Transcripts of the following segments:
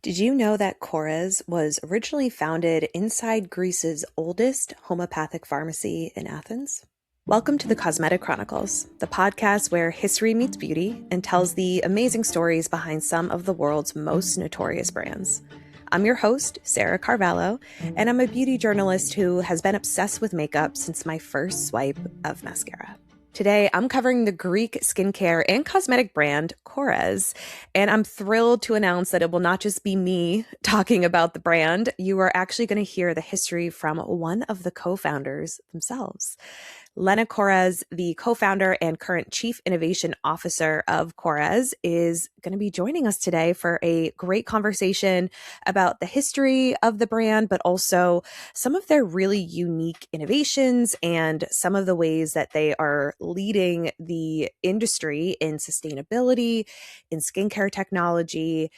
Did you know that Korres was originally founded inside Greece's oldest homeopathic pharmacy in Athens? Welcome to the Cosmetic Chronicles, the podcast where history meets beauty and tells the amazing stories behind some of the world's most notorious brands. I'm your host, Sarah Carvalho, and I'm a beauty journalist who has been obsessed with makeup since my first swipe of mascara. Today, I'm covering the Greek skincare and cosmetic brand Korres, and I'm thrilled to announce that it will not just be me talking about the brand. You are actually going to hear the history from one of the co-founders themselves. Lena Korres, the co-founder and current chief innovation officer of Korres, is going to be joining us today for a great conversation about the history of the brand, but also some of their really unique innovations and some of the ways that they are leading the industry in sustainability, in skincare technology.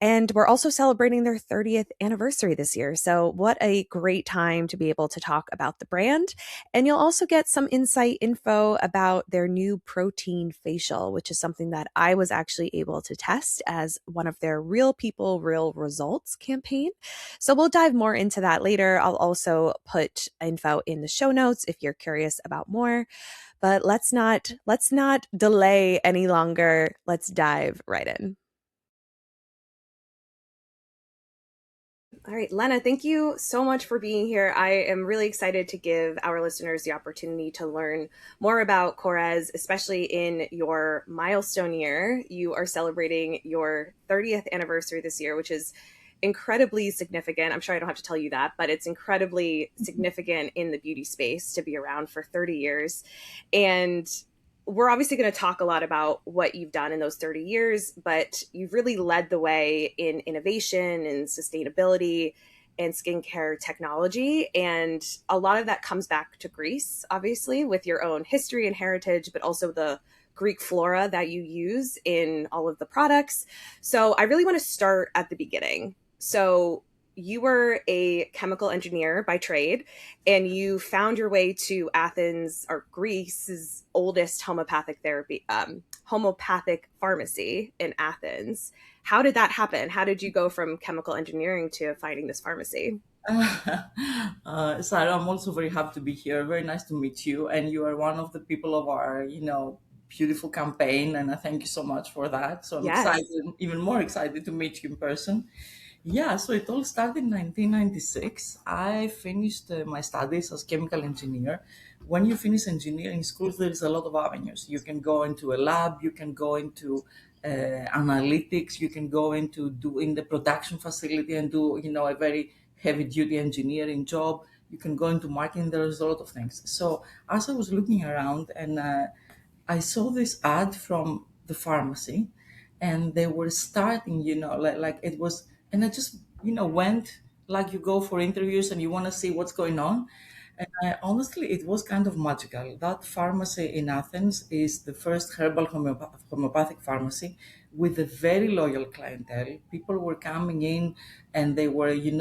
And we're also celebrating their 30th anniversary this year. So, what a great time to be able to talk about the brand. And you'll also get some insight info about their new protein facial, which is something that I was actually able to test as one of their Real People, Real Results campaign. So, we'll dive more into that later. I'll also put info in the show notes if you're curious about more. But let's not delay any longer. Let's dive right in. All right, Lena, thank you so much for being here. I am really excited to give our listeners the opportunity to learn more about Korres, especially in your milestone year. You are celebrating your 30th anniversary this year, which is incredibly significant. I'm sure I don't have to tell you that, but it's incredibly significant in the beauty space to be around for 30 years. And we're obviously going to talk a lot about what you've done in those 30 years, but you've really led the way in innovation and sustainability and skincare technology. And a lot of that comes back to Greece, obviously, with your own history and heritage, but also the Greek flora that you use in all of the products. So I really want to start at the beginning. So you were a chemical engineer by trade, and you found your way to Athens, or Greece's oldest homeopathic pharmacy in Athens. How did that happen? How did you go from chemical engineering to finding this pharmacy? Sarah, I'm also very happy to be here. Very nice to meet you. And you are one of the people of our, beautiful campaign. And I thank you so much for that. So I'm excited, Yes. even more excited to meet you in person. Yeah, so it all started in 1996. I finished my studies as chemical engineer. When you finish engineering schools, there is a lot of avenues. You can go into a lab, you can go into analytics, you can go into doing the production facility and do, a very heavy duty engineering job. You can go into marketing. There's a lot of things. So as I was looking around and I saw this ad from the pharmacy and they were starting, like it was, and I just, went like you go for interviews and you want to see what's going on. And honestly, it was kind of magical. That pharmacy in Athens is the first herbal homeopathic pharmacy with a very loyal clientele. People were coming in and they were, you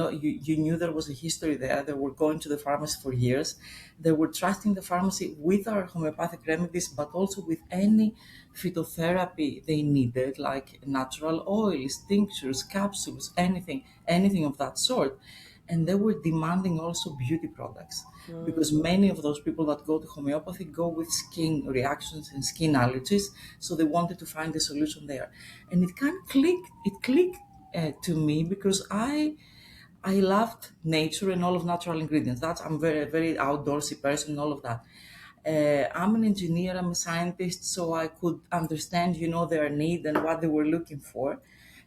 knew there was a history there. They were going to the pharmacy for years. They were trusting the pharmacy with our homeopathic remedies, but also with any phytotherapy they needed, like natural oils, tinctures, capsules, anything of that sort. And they were demanding also beauty products because Mm. many of those people that go to homeopathy go with skin reactions and skin allergies, so they wanted to find a solution there. And it kind of clicked to me because I loved nature and all of natural ingredients. I'm very, very outdoorsy person and all of that. I'm an engineer, I'm a scientist, so I could understand, their need and what they were looking for.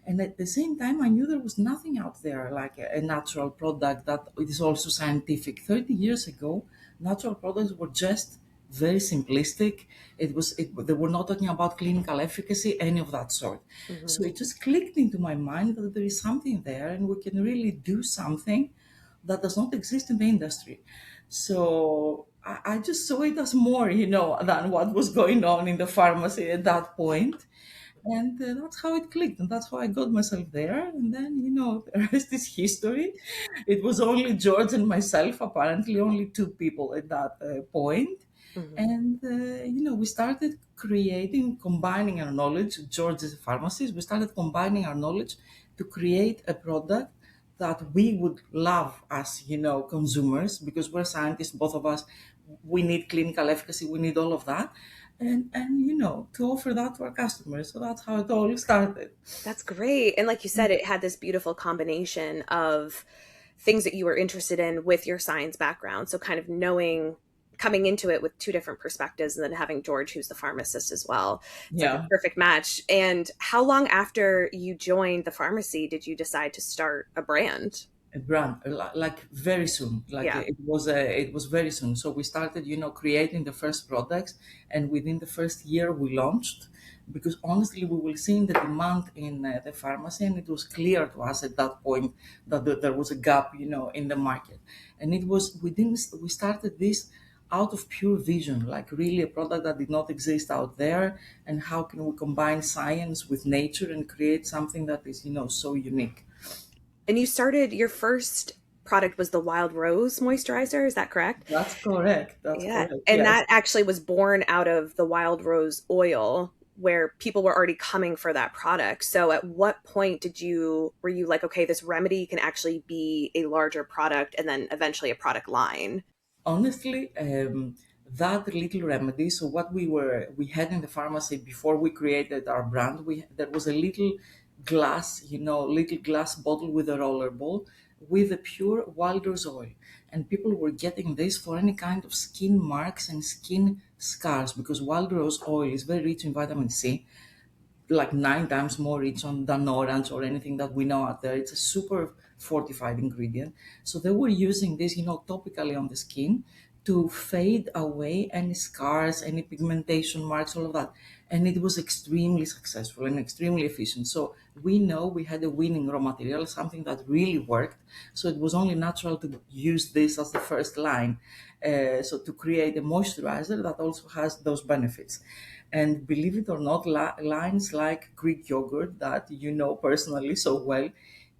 And at the same time, I knew there was nothing out there like a natural product that is also scientific. 30 years ago, natural products were just very simplistic. They were not talking about clinical efficacy, any of that sort. So Mhm. it just clicked into my mind that there is something there and we can really do something that does not exist in the industry. So I just saw it as more, than what was going on in the pharmacy at that point. And that's how it clicked. And that's how I got myself there. And then, the rest is history. It was only George and myself, apparently, only two people at that point. Mhm. And, we started combining our knowledge. George is a pharmacist. We started combining our knowledge to create a product that we would love as, consumers, because we're scientists, both of us. We need clinical efficacy, we need all of that. And to offer that to our customers. So that's how it all started. That's great. And like you said, it had this beautiful combination of things that you were interested in with your science background. So kind of knowing coming into it with two different perspectives and then having George who's the pharmacist as well. It's like a Yeah. perfect match. And how long after you joined the pharmacy did you decide to start a brand? A brand, like very soon. Like Yeah. it was very soon. So we started, creating the first products, and within the first year we launched, because honestly we will see in the demand in the pharmacy, and it was clear to us at that point that there was a gap, in the market. And it was we started this out of pure vision, like really a product that did not exist out there, and how can we combine science with nature and create something that is, so unique. And you started your first product was the Wild Rose moisturizer, is that correct? That's correct. That's Yeah. correct. And Yes. that actually was born out of the Wild Rose oil where people were already coming for that product. So at what point were you like, okay, this remedy can actually be a larger product and then eventually a product line? Honestly, that little remedy. So what we had in the pharmacy before we created our brand, we there was a little glass bottle with a roller ball with a pure wild rose oil, and people were getting this for any kind of skin marks and skin scars, because wild rose oil is very rich in vitamin C, like 9 times more rich than orange or anything that we know out there. It's a super fortified ingredient. So they were using this, topically on the skin to fade away any scars, any pigmentation marks, all of that. And it was extremely successful and extremely efficient. So we know we had a winning raw material, something that really worked. So it was only natural to use this as the first line. So to create a moisturizer that also has those benefits. And believe it or not, lines like Greek yogurt, that you know personally so well,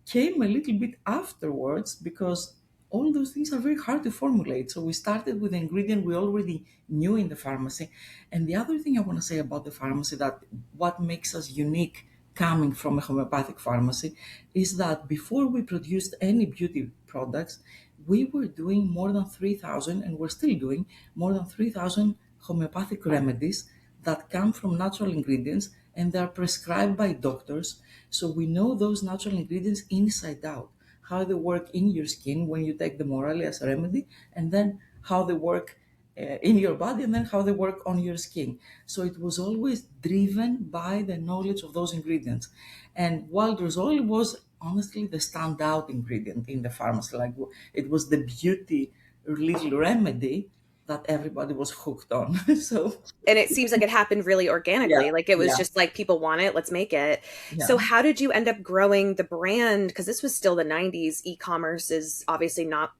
came a little bit afterwards, because all those things are very hard to formulate. So we started with an ingredient we already knew in the pharmacy. And the other thing I want to say about the pharmacy, that what makes us unique coming from a homeopathic pharmacy, is that before we produced any beauty products, we were doing more than 3,000, and we're still doing more than 3,000 homeopathic remedies that come from natural ingredients, and they are prescribed by doctors. So we know those natural ingredients inside out, how they work in your skin when you take them orally as a remedy, and then how they work in your body, and then how they work on your skin. So it was always driven by the knowledge of those ingredients. And Walter's oil was honestly the standout ingredient in the pharmacy. Like it was the beauty little remedy that everybody was hooked on. So And it seems like it happened really yeah, organically. Like it was yeah, just like people want it, let's make it. So yeah. how did you end up growing the brand? Because this was still the 90s. E-commerce is obviously not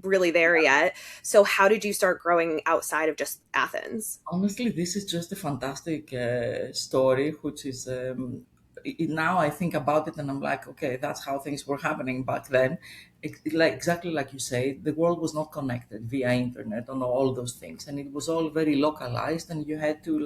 really there yet. So how did you start growing outside of just Athens? Honestly, this is just a fantastic story, which is now I think about it and I'm like, okay, that's how things were happening back then. Like exactly like you say, the world was not connected via internet on all those things, and it was all very localized, and you had to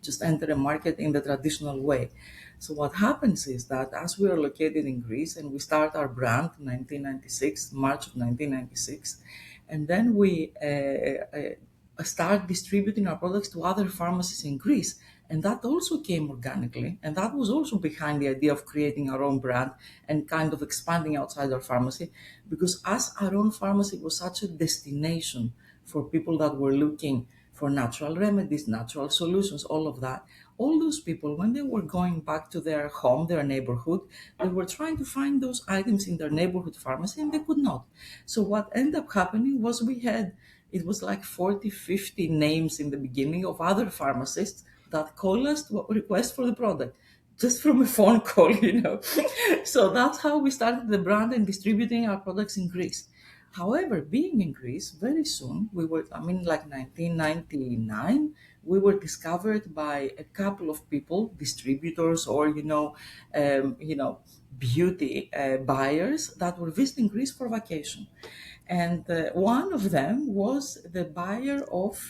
just enter a market in the traditional way. So what happens is that as we are located in Greece and we start our brand in 1996, March of 1996, and then we start distributing our products to other pharmacies in Greece. And that also came organically. And that was also behind the idea of creating our own brand and kind of expanding outside our pharmacy. Because as our own pharmacy was such a destination for people that were looking for natural remedies, natural solutions, all of that, all those people, when they were going back to their home, their neighborhood, they were trying to find those items in their neighborhood pharmacy, and they could not. So what ended up happening was it was like 40, 50 names in the beginning of other pharmacists that call us to request for the product just from a phone call. So that's how we started the brand and distributing our products in Greece. However, being in Greece, very soon, like 1999, we were discovered by a couple of people, distributors or beauty buyers that were visiting Greece for vacation. And one of them was the buyer of.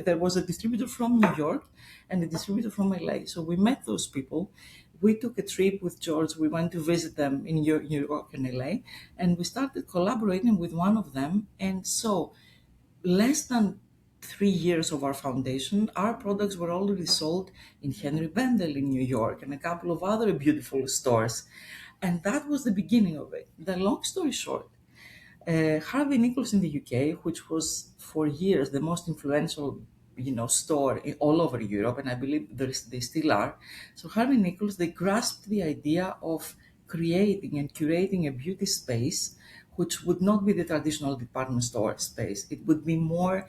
There was a distributor from New York and a distributor from LA. So we met those people. We took a trip with George. We went to visit them in New York and LA, and we started collaborating with one of them. And so, less than 3 years of our foundation, our products were already sold in Henry Bendel in New York and a couple of other beautiful stores. And that was the beginning of it. The long story short, Harvey Nichols in the UK, which was for years the most influential, store all over Europe, and I believe they still are. So Harvey Nichols, they grasped the idea of creating and curating a beauty space which would not be the traditional department store space. It would be more,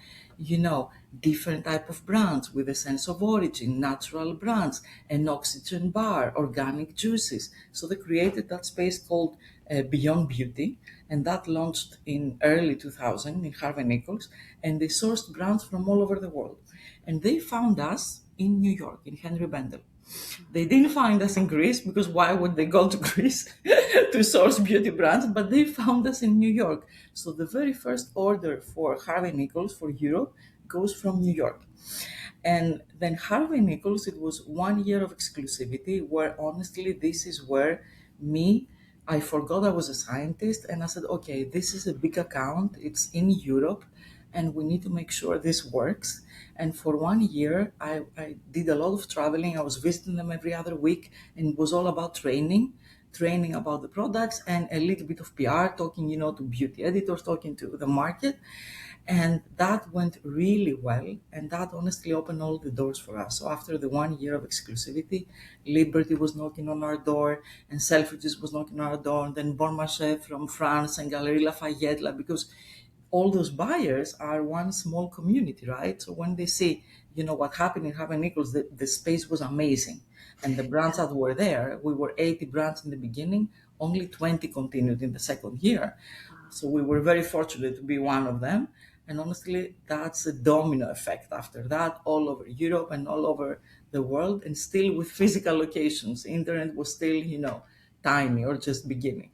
different type of brands with a sense of origin, natural brands, an oxygen bar, organic juices. So they created that space called Beyond Beauty, and that launched in early 2000 in Harvey Nichols, and they sourced brands from all over the world. And they found us in New York, in Henry Bendel. They didn't find us in Greece because why would they go to Greece to source beauty brands? But they found us in New York. So the very first order for Harvey Nichols for Europe goes from New York. And then Harvey Nichols, it was 1 year of exclusivity where honestly, this is where I forgot I was a scientist and I said, okay, this is a big account. It's in Europe and we need to make sure this works. And for 1 year, I did a lot of traveling. I was visiting them every other week, and it was all about training about the products and a little bit of PR, talking, to beauty editors, talking to the market. And that went really well. And that honestly opened all the doors for us. So after the 1 year of exclusivity, Liberty was knocking on our door and Selfridges was knocking on our door. And then Bon Marché from France and Galeries Lafayette, because all those buyers are one small community, right? So when they see, what happened in Harvey Nichols, the space was amazing. And the brands that were there, we were 80 brands in the beginning, only 20 continued in the second year. So we were very fortunate to be one of them. And honestly, that's a domino effect after that, all over Europe and all over the world, and still with physical locations. Internet was still, tiny or just beginning.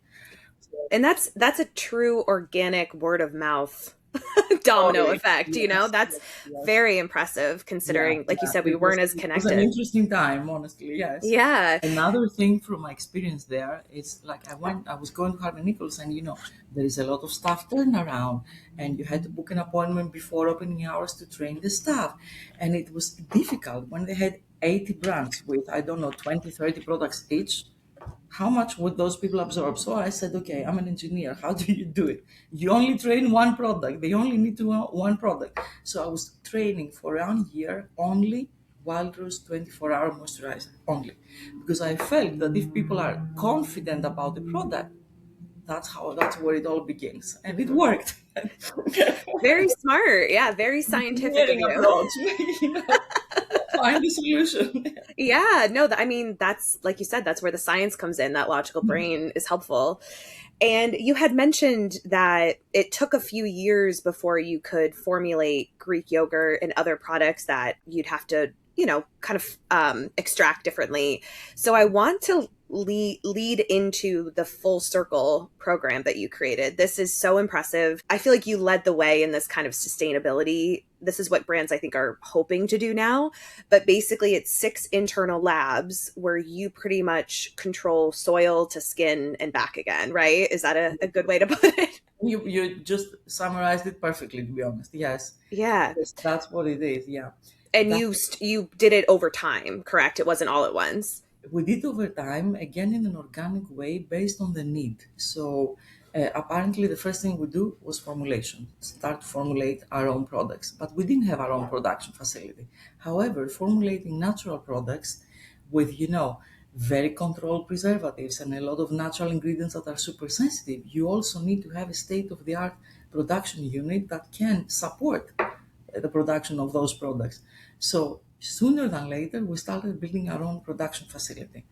And that's a true organic word of mouth domino Totally. effect, Yes, that's yes, yes. very impressive Yeah, considering, like you yeah. said, we weren't as It was an connected. interesting time, honestly. Yes. Yeah. Another thing from my experience there is like I was going to Harvey Nichols, and there is a lot of staff turnaround, and you had to book an appointment before opening hours to train the staff, and it was difficult when they had 80 brands with I don't know 20, 30 products each. How much would those people absorb? So I said, okay, I'm an engineer. How do you do it? You only train one product. They only need to know one product. So I was training for 1 year only Wild Rose 24-hour moisturizer only, because I felt that if people are confident about the product, that's where it all begins, and it worked. Very smart. Yeah, very scientific of Engineering you. approach, find the solution. Yeah, no, I mean, that's like you said, that's where the science comes in. That logical brain is helpful. And you had mentioned that it took a few years before you could formulate Greek yogurt and other products that you'd have to, kind of extract differently. So I want to lead into the full circle program that you created. This is so impressive. I feel like you led the way in this kind of sustainability. This is what brands I think are hoping to do now. But basically, it's 6 internal labs where you pretty much control soil to skin and back again, right? Is that a good way to put it? You just summarized it perfectly, to be honest. Yes, Yeah. yes, that's what it is. Yeah. And That you did it over time, correct? It wasn't all at once. we did over time, again in an organic way based on the need. So apparently, the first thing we do was formulation, start to formulate our own products. But we didn't have our own production facility. However, formulating natural products with, very controlled preservatives and a lot of natural ingredients that are super sensitive, you also need to have a state of the art production unit that can support the production of those products. So sooner than later, we started building our own production facility.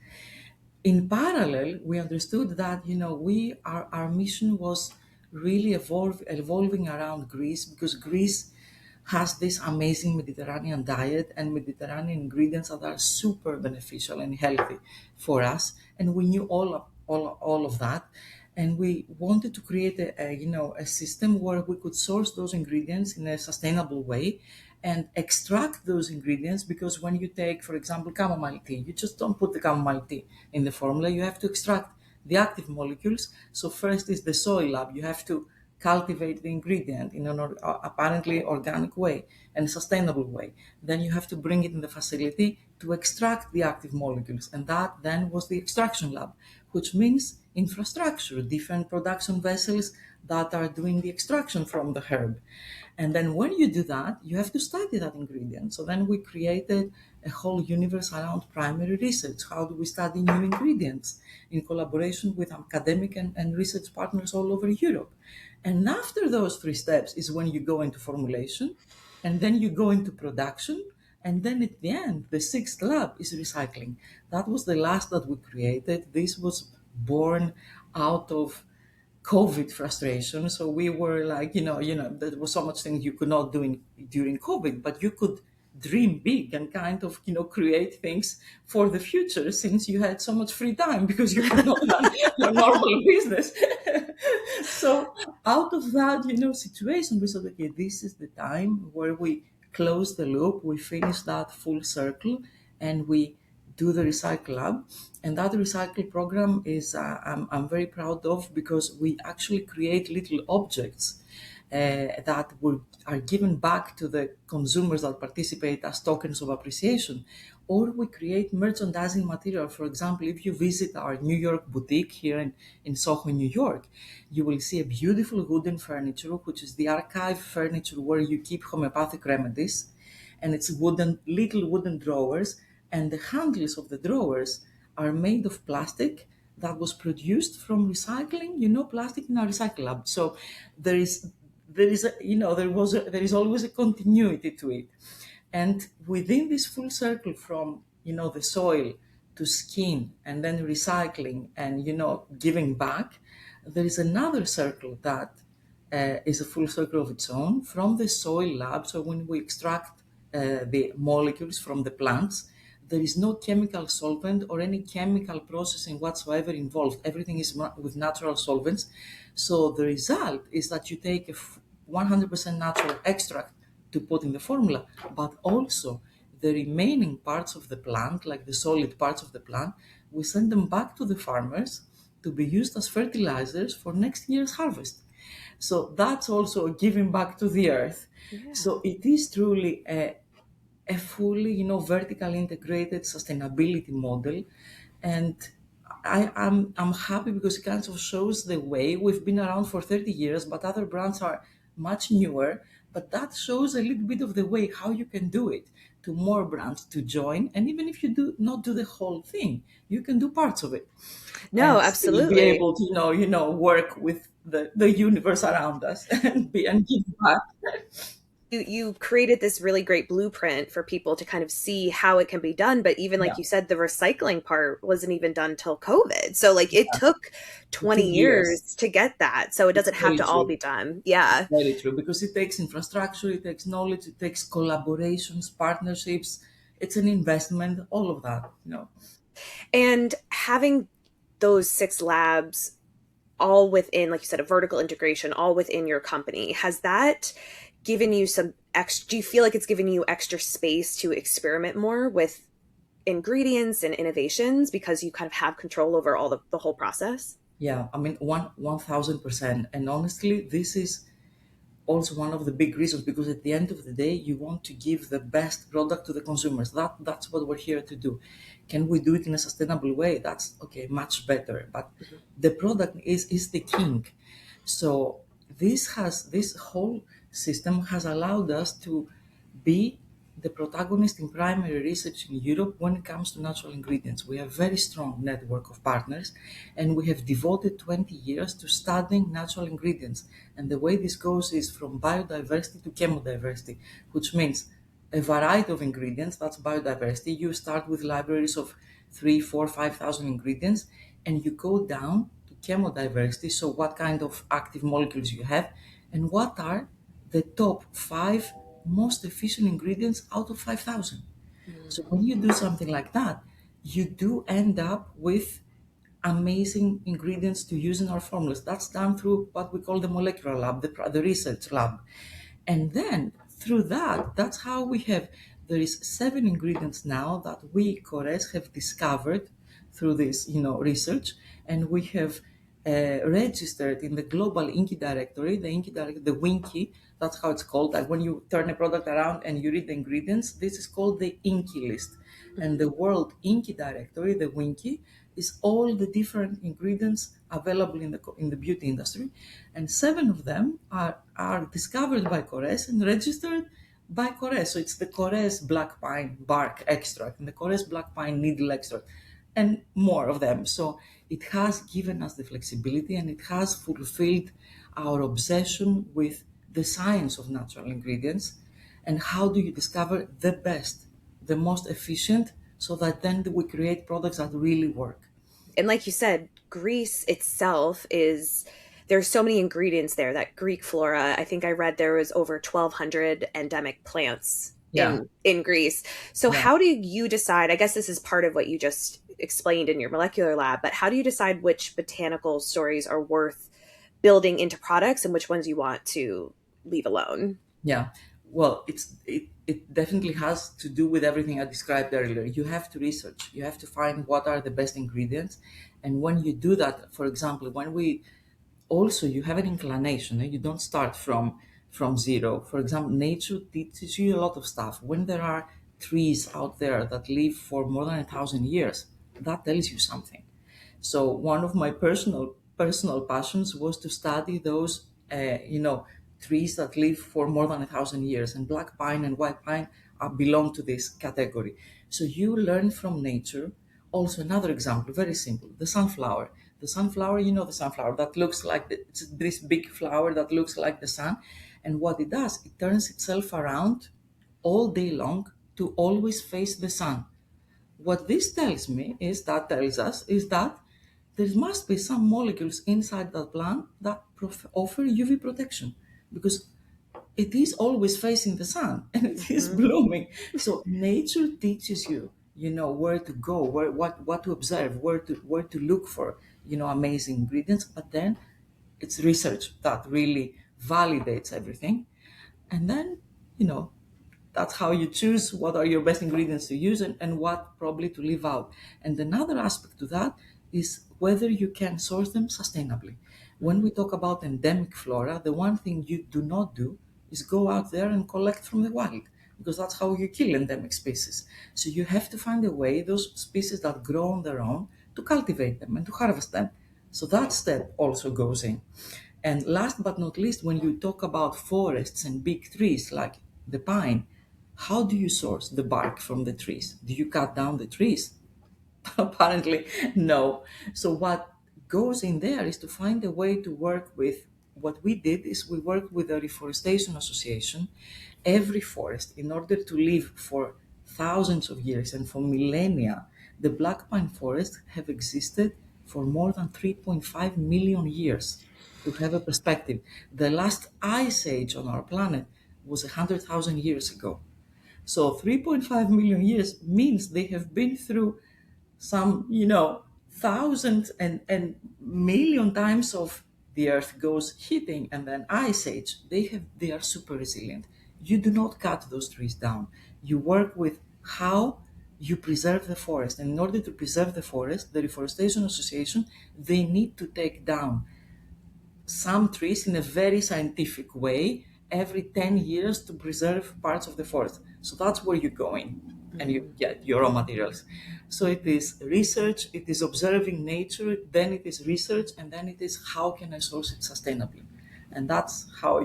In parallel, we understood that our mission was really evolving around Greece, because Greece has this amazing Mediterranean diet and Mediterranean ingredients that are super beneficial and healthy for us. And we knew all of that. And we wanted to create a system where we could source those ingredients in a sustainable way and extract those ingredients, because when you take, for example, chamomile tea, you just don't put the chamomile tea in the formula. You have to extract the active molecules. So first is the soil lab. You have to cultivate the ingredient in an apparently organic way and sustainable way. Then you have to bring it in the facility to extract the active molecules. And that then was the extraction lab, which means infrastructure, different production vessels that are doing the extraction from the herb. And then when you do that, you have to study that ingredient. So then we created a whole universe around primary research. How do we study new ingredients in collaboration with academic and research partners all over Europe? And after those three steps is when you go into formulation, and then you go into production, and then at the end, the sixth lab is recycling. That was the last that we created. This was born out of COVID frustration. So we were like, there was so much things you could not do during COVID, but you could dream big and kind of, create things for the future, since you had so much free time because you could not run your normal business. So out of that, situation, we said, okay, this is the time where we close the loop, we finish that full circle, and we do the recycle lab. And that recycle program is I'm very proud of, because we actually create little objects that are given back to the consumers that participate as tokens of appreciation. Or we create merchandising material. For example, if you visit our New York boutique here in Soho, New York, you will see a beautiful wooden furniture, which is the archive furniture where you keep homeopathic remedies. And it's little wooden drawers, and the handles of the drawers are made of plastic that was produced from recycling, plastic in our recycle lab. So there is there is always a continuity to it. And within this full circle, from the soil to skin, and then recycling, and giving back, there is another circle that is a full circle of its own, from the soil lab. So when we extract the molecules from the plants, there is no chemical solvent or any chemical processing whatsoever involved. Everything is with natural solvents. So the result is that you take a 100% natural extract to put in the formula, but also the remaining parts of the plant, like the solid parts of the plant, we send them back to the farmers to be used as fertilizers for next year's harvest. So that's also giving back to the earth. Yeah. So it is truly a fully, vertical integrated sustainability model. And I'm happy, because it kind of shows the way. We've been around for 30 years, but other brands are much newer. But that shows a little bit of the way how you can do it, to more brands to join. And even if you do not do the whole thing, you can do parts of it No, and still be absolutely. able to, work with the universe around us and give back. You created this really great blueprint for people to kind of see how it can be done, but even like Yeah, you said, the recycling part wasn't even done till COVID. So like it took it 20 took years. years to get that. So it It's doesn't have very to all true. be done. It's Yeah. very true, because it takes infrastructure, it takes knowledge, it takes collaborations, partnerships. It's an investment, all of that. And having those six labs all within, like you said, a vertical integration, all within your company, has that given you some extra, do you feel like it's given you extra space to experiment more with ingredients and innovations because you kind of have control over all the whole process? Yeah, I mean, 1,000%. And honestly, this is also one of the big reasons, because at the end of the day, you want to give the best product to the consumers. That's what we're here to do. Can we do it in a sustainable way? That's okay, much better. But Mhm. the product is the king. So this whole system has allowed us to be the protagonist in primary research in Europe when it comes to natural ingredients. We have a very strong network of partners, and we have devoted 20 years to studying natural ingredients. And the way this goes is from biodiversity to chemodiversity, which means a variety of ingredients. That's biodiversity. You start with libraries of 3, 4, 5,000 ingredients, and you go down to chemodiversity. So what kind of active molecules you have, and what are the top five most efficient ingredients out of 5,000. So Mm. when you do something like that, you do end up with amazing ingredients to use in our formulas. That's done through what we call the molecular lab, the research lab. And then through that, that's how we have, there is 7 ingredients now that we, Korres, have discovered through this, research. And we have registered in the global Inky directory, the Winky, that's how it's called. Like when you turn a product around and you read the ingredients, this is called the Inky list. And the World Inky directory, the Winky, is all the different ingredients available in the beauty industry, and 7 of them are discovered by Korres and registered by Korres. So it's the Korres black pine bark extract and the Korres black pine needle extract, and more of them. So it has given us the flexibility and it has fulfilled our obsession with the science of natural ingredients and how do you discover the best, the most efficient, so that then we create products that really work. And like you said, Greece itself is, there's so many ingredients there. That Greek flora, I think I read there was over 1,200 endemic plants Yeah, in Greece. So yeah. how do you decide? I guess this is part of what you just explained in your molecular lab, but how do you decide which botanical stories are worth building into products and which ones you want to leave alone? Yeah, well, it definitely has to do with everything I described earlier. You have to research. You have to find what are the best ingredients, and when you do that, for example, when we also you have an inclination. You don't start from zero. For example, nature teaches you a lot of stuff. When there are trees out there that live for more than 1,000 years, that tells you something. So one of my personal passions was to study those, trees that live for more than 1,000 years, and black pine and white pine belong to this category. So you learn from nature. Also, another example, very simple: the sunflower. The sunflower, the sunflower that looks like it's this big flower that looks like the sun, and what it does, it turns itself around all day long to always face the sun. What this tells us is that there must be some molecules inside that plant that offer UV protection, because it is always facing the sun and it is Mhm. blooming. So nature teaches you, where to go, what to observe, where to look for, amazing ingredients. But then it's research that really validates everything. And then, you know, that's how you choose what are your best ingredients to use, and what probably to leave out. And another aspect to that is whether you can source them sustainably. When we talk about endemic flora, the one thing you do not do is go out there and collect from the wild, because that's how you kill endemic species. So you have to find a way, those species that grow on their own, to cultivate them and to harvest them. So that step also goes in. And last but not least, when you talk about forests and big trees like the pine, how do you source the bark from the trees? Do you cut down the trees? Apparently, no. So what goes in there is to find a way to work with. What we did is we worked with the Reforestation Association. Every forest, in order to live for thousands of years and for millennia, the black pine forests have existed for more than 3.5 million years. To have a perspective, the last ice age on our planet was 100,000 years ago. So 3.5 million years means they have been through some, thousands and million times of the earth goes heating and then ice age. They are super resilient. You do not cut those trees down. You work with how you preserve the forest. And in order to preserve the forest, the Reforestation Association, they need to take down some trees in a very scientific way every 10 years to preserve parts of the forest. So that's where you go in and you Mhm. get your raw materials. So it is research, it is observing nature, then it is research, and then it is how can I source it sustainably. And that's how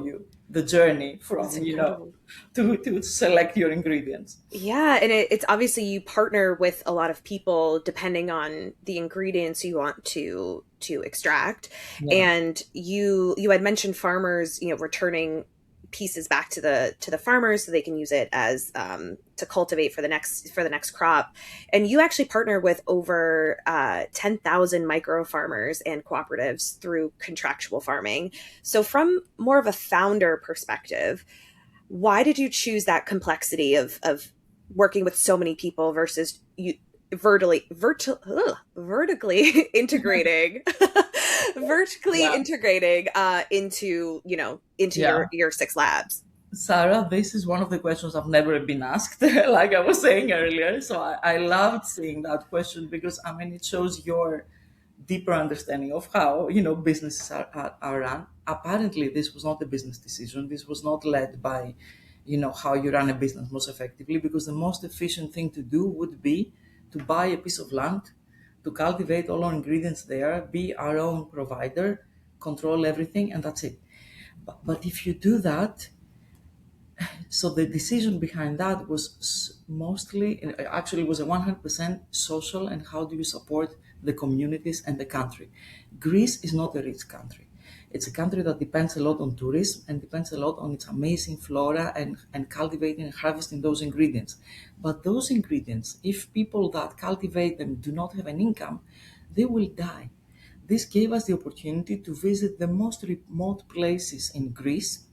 the journey That's from, incredible. to select your ingredients. Yeah, and it's obviously you partner with a lot of people depending on the ingredients you want to extract. Yeah. And you had mentioned farmers, returning pieces back to the farmers so they can use it as to cultivate for the next crop. And you actually partner with over 10,000 micro farmers and cooperatives through contractual farming. So from more of a founder perspective, Why did you choose that complexity of working with so many people versus you vertically integrating vertically Yeah. integrating into into Yeah. your six labs? Sarah, this is one of the questions I've never been asked, like I was saying earlier. So I loved seeing that question because I mean it shows your deeper understanding of how businesses are run. Apparently, this was not a business decision. This was not led by how you run a business most effectively. Because the most efficient thing to do would be to buy a piece of land, to cultivate all our ingredients there, be our own provider, control everything, and that's it. But if you do that, so the decision behind that was mostly, actually, was a 100% social, and how do you support the communities and the country. Greece is not a rich country. It's a country that depends a lot on tourism and depends a lot on its amazing flora and cultivating and harvesting those ingredients. But those ingredients, if people that cultivate them do not have an income, they will die. This gave us the opportunity to visit the most remote places in Greece,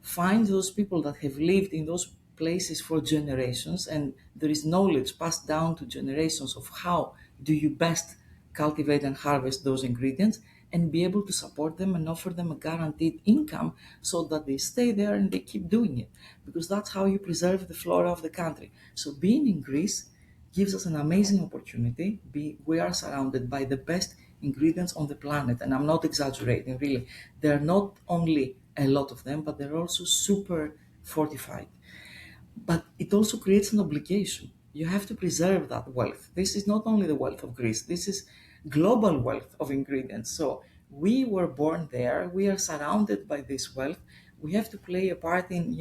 find those people that have lived in those places for generations, and there is knowledge passed down to generations of how do you best cultivate and harvest those ingredients, and be able to support them and offer them a guaranteed income so that they stay there and they keep doing it, because that's how you preserve the flora of the country. So being in Greece gives us an amazing opportunity. We are surrounded by the best ingredients on the planet, and I'm not exaggerating, really. They're not only a lot of them, but they're also super fortified. But it also creates an obligation. You have to preserve that wealth. This is not only the wealth of Greece, this is global wealth of ingredients. So we were born there, we are surrounded by this wealth. We have to play a part in,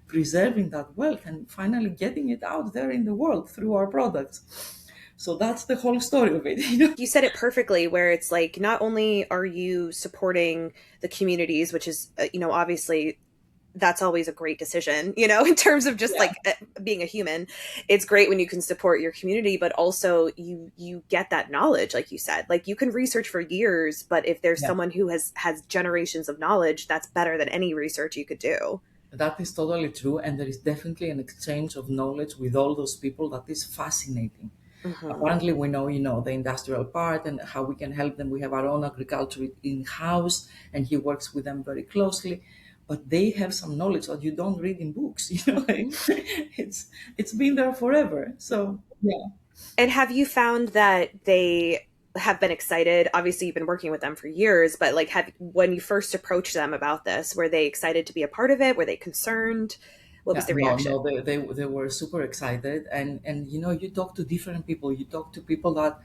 preserving that wealth and finally getting it out there in the world through our products. So that's the whole story of it. You said it perfectly, where it's like not only are you supporting the communities, which is obviously that's always a great decision, in terms of just Yeah, like being a human. It's great when you can support your community, but also you get that knowledge, like you said. Like you can research for years, but if there's yeah. someone who has generations of knowledge, that's better than any research you could do. That is totally true, and there is definitely an exchange of knowledge with all those people that is fascinating. Hmm. Apparently, we know, the industrial part and how we can help them. We have our own agriculture in house, and he works with them very closely. But they have some knowledge that you don't read in books. Hmm. It's been there forever. So yeah, And have you found that they have been excited? Obviously, you've been working with them for years, but like, have when you first approached them about this, were they excited to be a part of it? Were they concerned? What was yeah, the no, reaction? no, they were super excited, and you talk to different people. You talk to people that,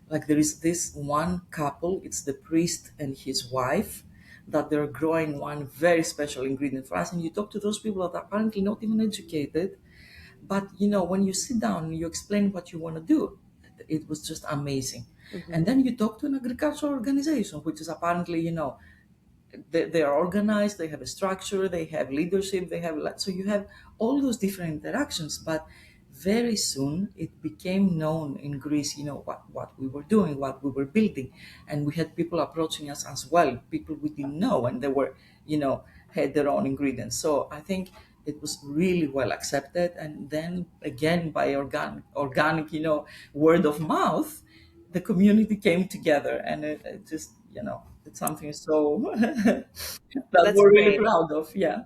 like, there is this one couple. It's the priest and his wife, that they're growing one very special ingredient for us. And you talk to those people that are apparently not even educated, but when you sit down and you explain what you want to do, it was just amazing. Hmm. And then you talk to an agricultural organization, which is apparently, they are organized, they have a structure, they have leadership, they have, so you have all those different interactions. But very soon it became known in Greece, what we were doing, what we were building. And we had people approaching us as well, people we didn't know, and they were, had their own ingredients. So I think it was really well accepted. And then again, by organic, word of mouth, the community came together, and it just, it's something so that That's we're really great. proud of. Yeah,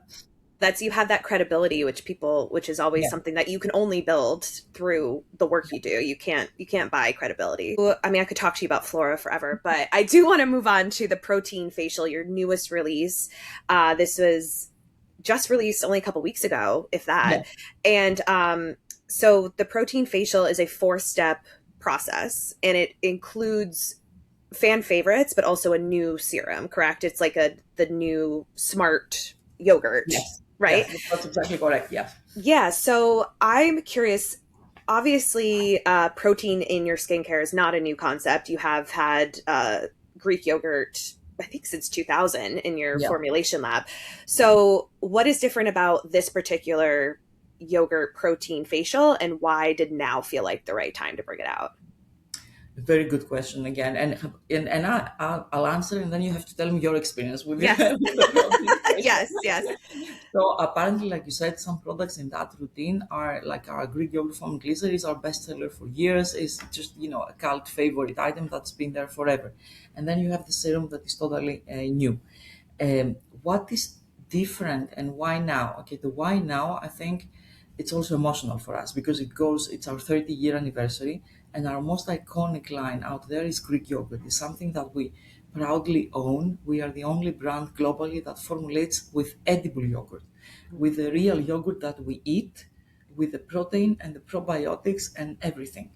That's you have that credibility, which is always yeah, something that you can only build through the work you do. You can't buy credibility. I mean, I could talk to you about flora forever, but I do want to move on to the protein facial, your newest release. This was just released only a couple weeks ago, if yeah. that. And so the protein facial is a 4-step process, and it includes fan favorites, but also a new serum. Correct? It's like the new smart yogurt, Yes, right? yes, that's exactly correct. Yes, Yeah. So I'm curious. Obviously, protein in your skincare is not a new concept. You have had Greek yogurt, I think, since 2000 in your yeah. formulation lab. So, what is different about this particular yogurt protein facial, and why did now feel like the right time to bring it out? Very good question again, and I'll answer, and then you have to tell me your experience with it. Yes. With the protein. Yes, yes. So apparently, like you said, some products in that routine are like our Greek yogurt foam glycerin is our bestseller for years. It's just a cult favorite item that's been there forever. And then you have the serum that is totally new. What is different and why now? Okay, the why now, I think it's also emotional for us because it's our 30-year anniversary, and our most iconic line out there is Greek yogurt. It's something that we proudly own. We are the only brand globally that formulates with edible yogurt, with the real yogurt that we eat, with the protein and the probiotics and everything.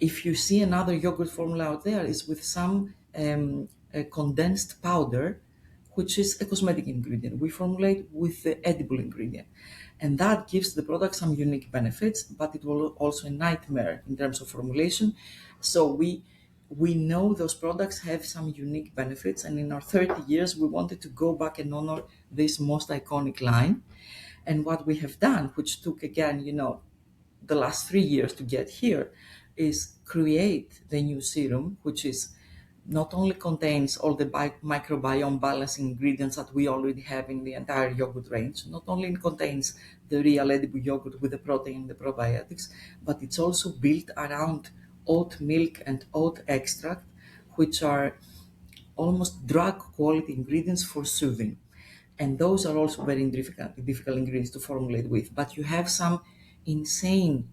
If you see another yogurt formula out there, it's with some condensed powder, which is a cosmetic ingredient. We formulate with the edible ingredient. And that gives the product some unique benefits, but it will also a nightmare in terms of formulation. So we know those products have some unique benefits, and in our 30 years, we wanted to go back and honor this most iconic line. And what we have done, which took again, the last 3 years to get here, is create the new serum, which is not only contains all the microbiome balancing ingredients that we already have in the entire yogurt range, not only contains the real edible yogurt with the protein and the probiotics, but it's also built around oat milk and oat extract, which are almost drug quality ingredients for soothing. And those are also very difficult ingredients to formulate with. But you have some insane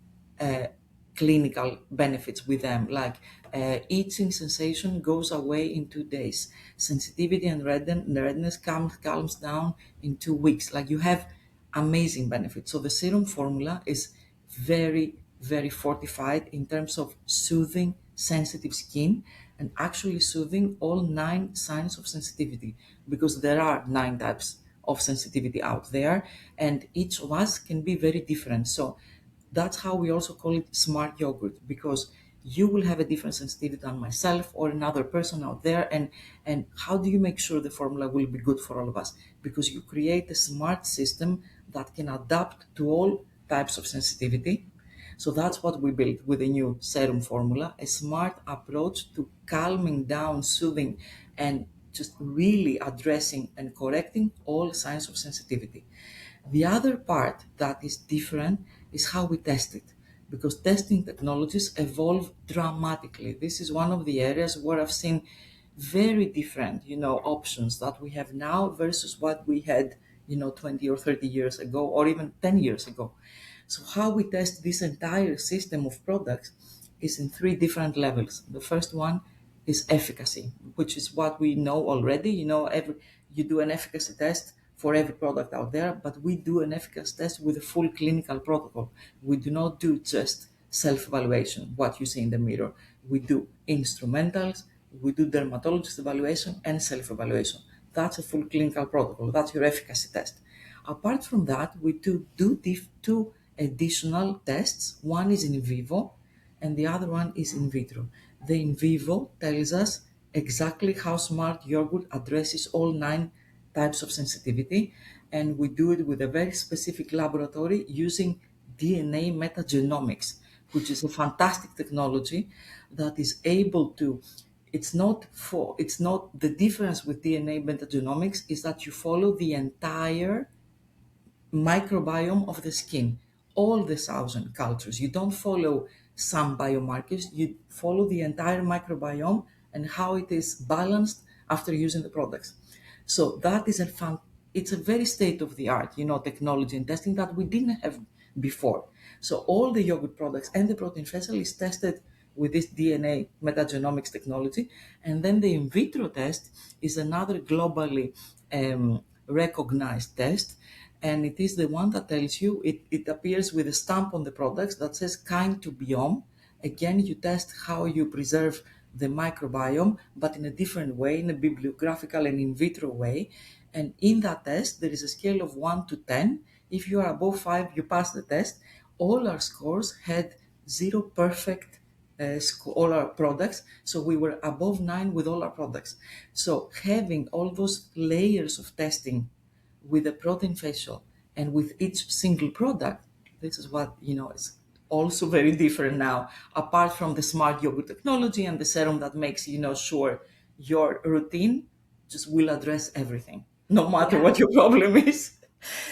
clinical benefits with them, like itching sensation goes away in 2 days. Sensitivity and redness calms down in 2 weeks. Like you have amazing benefits. So the serum formula is very, very fortified in terms of soothing sensitive skin and actually soothing all 9 signs of sensitivity, because there are 9 types of sensitivity out there and each of us can be very different. So that's how we also call it smart yogurt, because you will have a different sensitivity than myself or another person out there. And how do you make sure the formula will be good for all of us? Because you create a smart system that can adapt to all types of sensitivity. So that's what we built with the new serum formula, a smart approach to calming down, soothing, and just really addressing and correcting all signs of sensitivity. The other part that is different is how we test it, because testing technologies evolve dramatically. This is one of the areas where I've seen very different, options that we have now versus what we had, 20 or 30 years ago, or even 10 years ago. So how we test this entire system of products is in 3 different levels. The first one is efficacy, which is what we know already. You do an efficacy test for every product out there, but we do an efficacy test with a full clinical protocol. We do not do just self-evaluation, what you see in the mirror. We do instrumentals, we do dermatologist evaluation and self-evaluation. That's a full clinical protocol. That's your efficacy test. Apart from that, we do two additional tests. One is in vivo and the other one is in vitro. The in vivo tells us exactly how smart yogurt addresses all 9 types of sensitivity, and we do it with a very specific laboratory using DNA metagenomics, which is a fantastic technology that is able to it's not the difference with DNA metagenomics is that you follow the entire microbiome of the skin, all the 1,000 cultures. You don't follow some biomarkers, you follow the entire microbiome and how it is balanced after using the products. So that is it's a very state of the art, technology and testing that we didn't have before. So all the yogurt products and the protein facial is tested with this DNA metagenomics technology. And then the in vitro test is another globally recognized test, and it is the one that tells you it appears with a stamp on the products that says kind to biome. Again, you test how you preserve the microbiome, but in a different way, in a bibliographical and in vitro way. And in that test, there is a scale of 1 to 10. If you are above 5, you pass the test. All our scores had 0 perfect, all our products. So we were above 9 with all our products. So having all those layers of testing with the protein facial and with each single product, this is what is also very different now, apart from the smart yogurt technology and the serum that makes sure your routine just will address everything. no matter Yeah. what your problem is.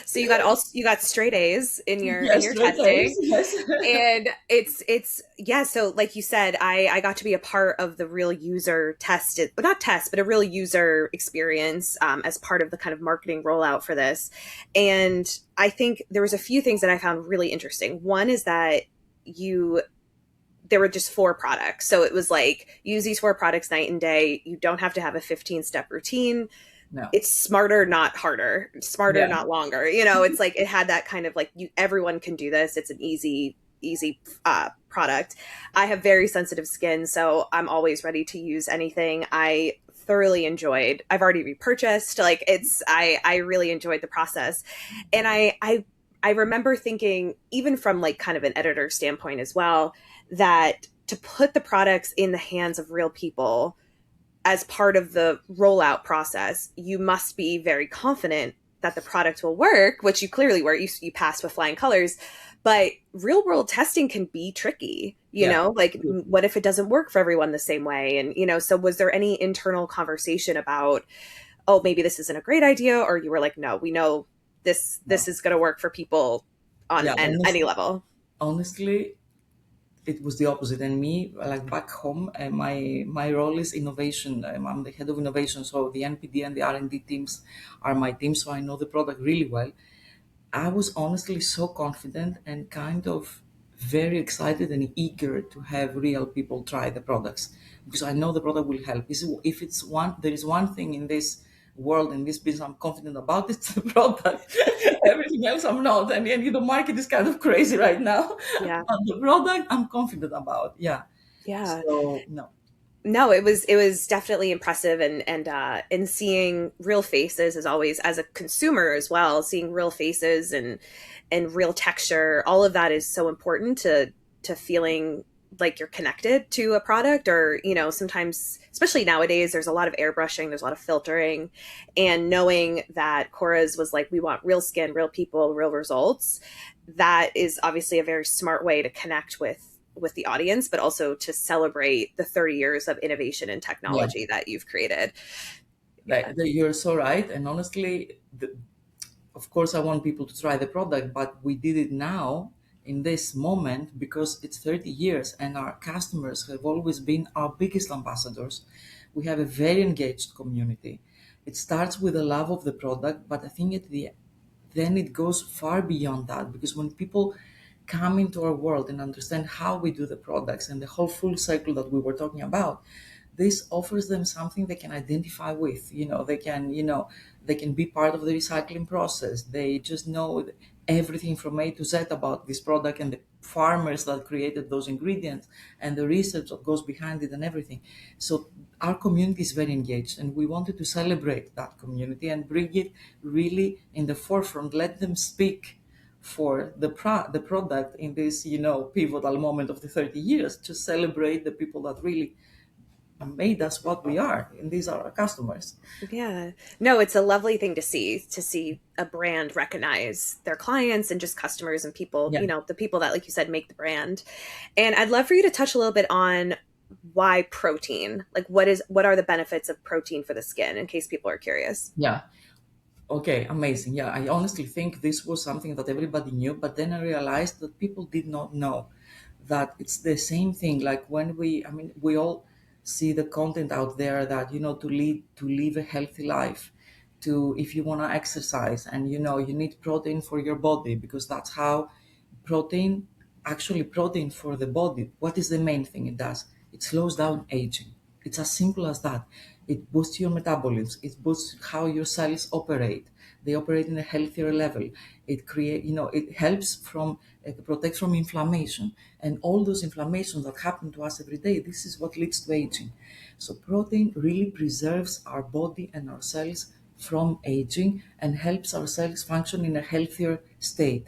So you got straight A's in your Yes, straight A's, testing. yes. And it's yeah, so like you said, I got to be a part of the real user tested, but not test, but a real user experience as part of the kind of marketing rollout for this. And I think there was a few things that I found really interesting. One is that you there were just four products. So it was like use these four products night and day. You don't have to have a 15-step routine. No. It's smarter, not harder, smarter, Yeah. not longer. It's like it had that kind of like everyone can do this. It's an easy product. I have very sensitive skin, so I'm always ready to use anything. I thoroughly enjoyed. I've already repurchased. Like I really enjoyed the process, and I remember thinking, even from like kind of an editor standpoint as well, that to put the products in the hands of real people as part of the rollout process, you must be very confident that the product will work, which you clearly were. You passed with flying colors, but real world testing can be tricky. Yeah. Like what if it doesn't work for everyone the same way? And so was there any internal conversation about, oh, maybe this isn't a great idea, or you were like, no, we know this No. is going to work for people on Yeah. any level? Honestly, it was the opposite. And me, like back home, my role is innovation. I'm the head of innovation, so the NPD and the R&D teams are my team, so I know the product really well. I was honestly so confident and kind of very excited and eager to have real people try the products, because I know the product will help. If it's one, there is one thing in this world, in this business, I'm confident about, it's the product. Everything else I'm not. And the market is kind of crazy right now, Yeah. but the product I'm confident about. Yeah. Yeah. So no. No, it was definitely impressive, and seeing real faces is always, as a consumer as well, seeing real faces and real texture, all of that is so important to feeling like you're connected to a product. Or sometimes, especially nowadays, there's a lot of airbrushing, there's a lot of filtering, and knowing that Korres was like, we want real skin, real people, real results, that is obviously a very smart way to connect with the audience, but also to celebrate the 30 years of innovation and Yeah. technology that you've created. Yeah. You're so right. And honestly, of course, I want people to try the product, but we did it now in this moment because it's 30 years and our customers have always been our biggest ambassadors. We have a very engaged community. It starts with the love of the product, but I think then it goes far beyond that, because when people come into our world and understand how we do the products and the whole full cycle that we were talking about, this offers them something they can identify with. They can be part of the recycling process. They just know everything from A to Z about this product and the farmers that created those ingredients and the research that goes behind it and everything. So our community is very engaged, and we wanted to celebrate that community and bring it really in the forefront. Let them speak for the product in this pivotal moment of the 30 years, to celebrate the people that really made us what we are, and these are our customers. Yeah. No, it's a lovely thing to see a brand recognize their clients and just customers and people, Yeah. the people that, like you said, make the brand. And I'd love for you to touch a little bit on why protein. Like what are the benefits of protein for the skin, in case people are curious? Yeah. Okay, amazing. Yeah, I honestly think this was something that everybody knew, but then I realized that people did not know that it's the same thing. Like when we all see the content out there that, to live a healthy life, to, if you want to exercise and, you need protein for your body, because that's how protein, actually protein for the body, what is the main thing it does? It slows down aging. It's as simple as that. It boosts your metabolism. It boosts how your cells operate. They operate in a healthier level. It helps it protects from inflammation, and all those inflammations that happen to us every day. This is what leads to aging. So protein really preserves our body and our cells from aging and helps our cells function in a healthier state.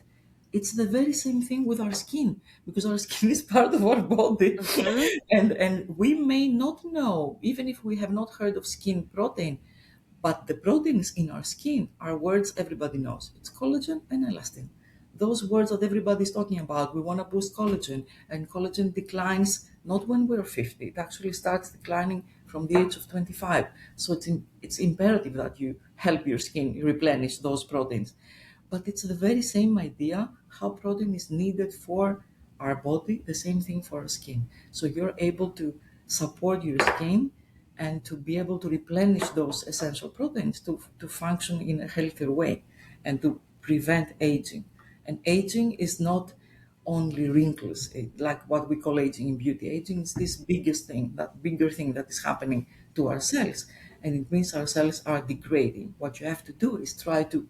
It's the very same thing with our skin, because our skin is part of our body. Hmm. And we may not know, even if we have not heard of skin protein, but the proteins in our skin are words everybody knows. It's collagen and elastin. Those words that everybody's talking about. We want to boost collagen, and collagen declines not when we're 50. It actually starts declining from the age of 25. So it's imperative that you help your skin replenish those proteins. But it's the very same idea how protein is needed for our body, the same thing for our skin. So you're able to support your skin and to be able to replenish those essential proteins to function in a healthier way and to prevent aging. And aging is not only wrinkles, like what we call aging in beauty. Aging is this biggest thing, that bigger thing that is happening to our cells. And it means our cells are degrading. What you have to do is try to,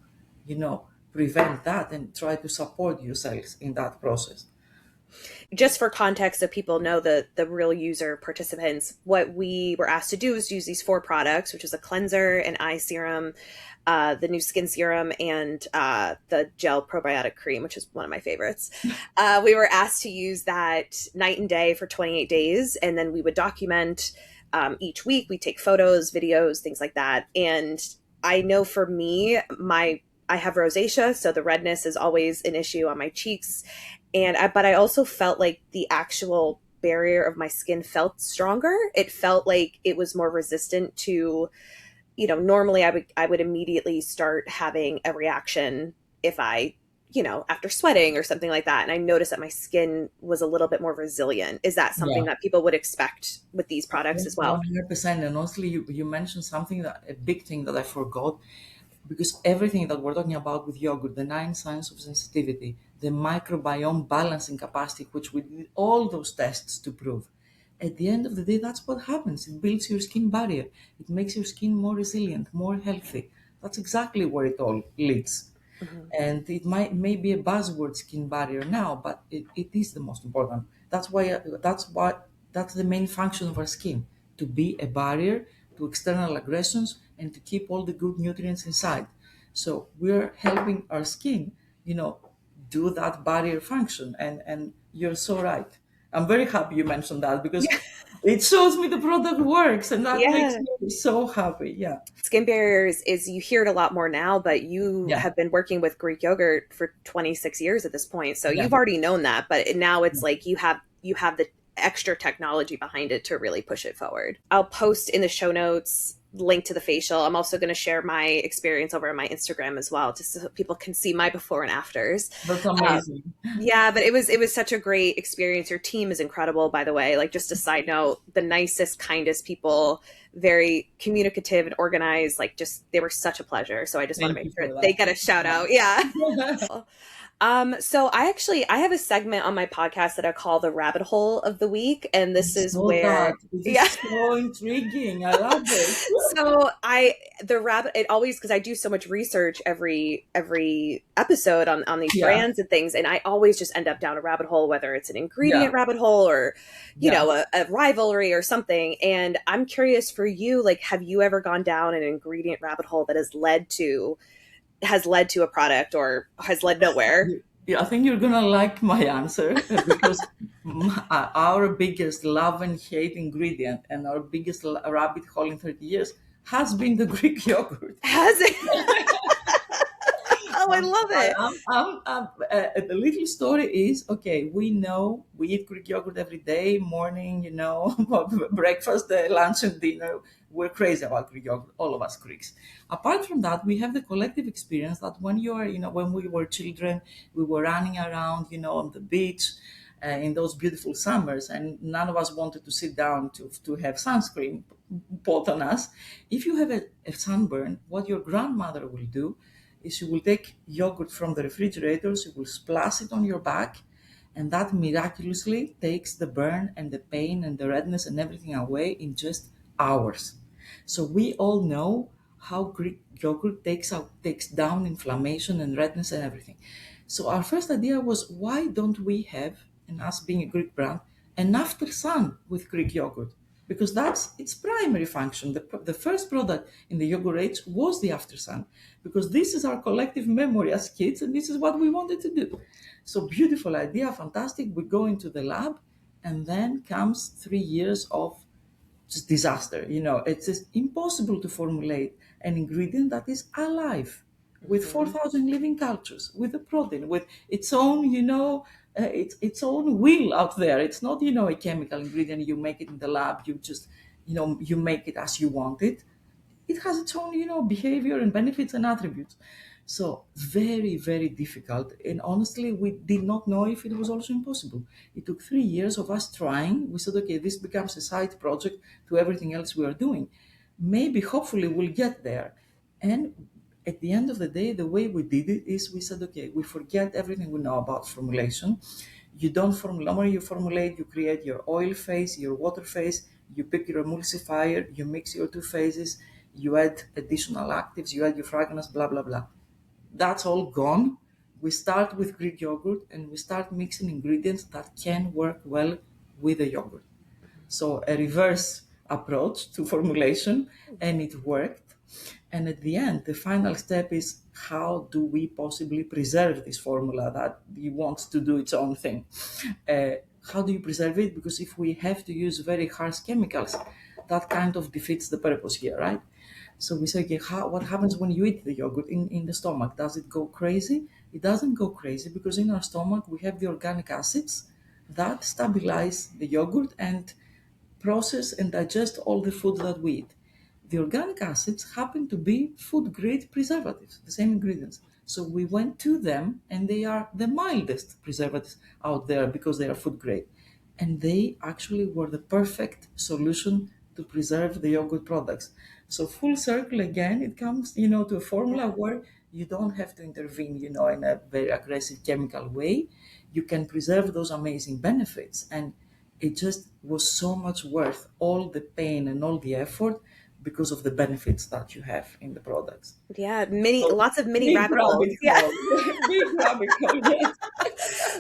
prevent that and try to support your cells in that process. Just for context, so people know the real user participants, what we were asked to do is use these 4 products, which is a cleanser, an eye serum, the new skin serum, and the gel probiotic cream, which is one of my favorites. We were asked to use that night and day for 28 days, and then we would document each week. We take photos, videos, things like that. And I know for me, I have rosacea, so the redness is always an issue on my cheeks. But I also felt like the actual barrier of my skin felt stronger. It felt like it was more resistant to, normally I would immediately start having a reaction if I, after sweating or something like that. And I noticed that my skin was a little bit more resilient. Is that something Yeah. that people would expect with these products as well? 100%. And honestly, you mentioned something, that a big thing that I forgot, because everything that we're talking about with yogurt, the 9 signs of sensitivity, the microbiome balancing capacity, which we did all those tests to prove. At the end of the day, that's what happens. It builds your skin barrier. It makes your skin more resilient, more healthy. That's exactly where it all leads. Mhm. And it may be a buzzword, skin barrier, now, but it is the most important. That's the main function of our skin, to be a barrier to external aggressions and to keep all the good nutrients inside. So we're helping our skin, you know do that barrier function. And you're so right. I'm very happy you mentioned that, because Yeah. it shows me the product works, and that makes Yeah. me so happy. Yeah. Skin barriers is, you hear it a lot more now, but you Yeah. have been working with Greek yogurt for 26 years at this point. So Yeah. you've already known that, but now it's like you have the extra technology behind it to really push it forward. I'll post in the show notes link to the facial. I'm also going to share my experience over on my Instagram as well, just so people can see my before and afters. That's Um, amazing. yeah, but it was such a great experience. Your team is incredible, by the way. Like, just a side note, the nicest, kindest people, very communicative and organized. Like, just they were such a pleasure. So I just want to Thank make you sure for they that. get a shout out. Yeah. So I have a segment on my podcast that I call the rabbit hole of the week, and I this is saw that. where, This yeah. is so intriguing. I love it. So the rabbit, it always, because I do so much research every episode on these Yeah, brands and things, and I always just end up down a rabbit hole, whether it's an yeah, ingredient rabbit hole or yeah. a rivalry or something. And I'm curious for you, like, have you ever gone down an ingredient rabbit hole that has led to a product or has led nowhere? Yeah, I think you're gonna like my answer, because our biggest love and hate ingredient and our biggest rabbit hole in 30 years has been the Greek yogurt. Has it? Oh, I Um, love I, it. the little story is, okay, we know we eat Greek yogurt every day, morning, breakfast, lunch, and dinner. We're crazy about Greek yogurt, all of us Greeks. Apart from that, we have the collective experience that when we were children, we were running around, on the beach, in those beautiful summers, and none of us wanted to sit down to have sunscreen put on us. If you have a sunburn, what your grandmother will do is she will take yogurt from the refrigerator, she will splash it on your back, and that miraculously takes the burn and the pain and the redness and everything away in just hours. So we all know how Greek yogurt takes down inflammation and redness and everything. So our first idea was, why don't we have, and us being a Greek brand, an after sun with Greek yogurt? Because that's its primary function. The first product in the yogurt age was the after sun, because this is our collective memory as kids, and this is what we wanted to do. So beautiful idea, fantastic. We go into the lab, and then comes 3 years of just disaster. It's just impossible to formulate an ingredient that is alive with Mhm. 4,000 living cultures, with a protein, with its own, its own will out there. It's not, a chemical ingredient. You make it in the lab. You just, you make it as you want it. it has its own, behavior and benefits and attributes. So very, very difficult. And honestly, we did not know if it was also impossible. It took 3 years of us trying. We said, okay, this becomes a side project to everything else we are doing. Maybe, hopefully, we'll get there. And at the end of the day, the way we did it is we said, okay, we forget everything we know about formulation. You don't formulate, you formulate, you create your oil phase, your water phase, you pick your emulsifier, you mix your two phases, you add additional actives, you add your fragrance, blah, blah, blah. That's all gone. We start with Greek yogurt and we start mixing ingredients that can work well with the yogurt. So a reverse approach to formulation, and it worked. And at the end, the final step is how do we possibly preserve this formula that wants to do its own thing? Uh, how do you preserve it? Because if we have to use very harsh chemicals, that kind of defeats the purpose here, right? So we say, okay, what happens when you eat the yogurt in the stomach? Does it go crazy? It doesn't go crazy because in our stomach we have the organic acids that stabilize the yogurt and process and digest all the food that we eat. The organic acids happen to be food grade preservatives, the same ingredients. So we went to them and they are the mildest preservatives out there because they are food grade. And they actually were the perfect solution to preserve the yogurt products. So full circle again, it comes, to a formula where you don't have to intervene, in a very aggressive chemical way. You can preserve those amazing benefits. And it just was so much worth all the pain and all the effort because of the benefits that you have in the products. Yeah, So lots of mini big rabbit holes. rabbit Yeah. hole, big rabbit hole. Yes,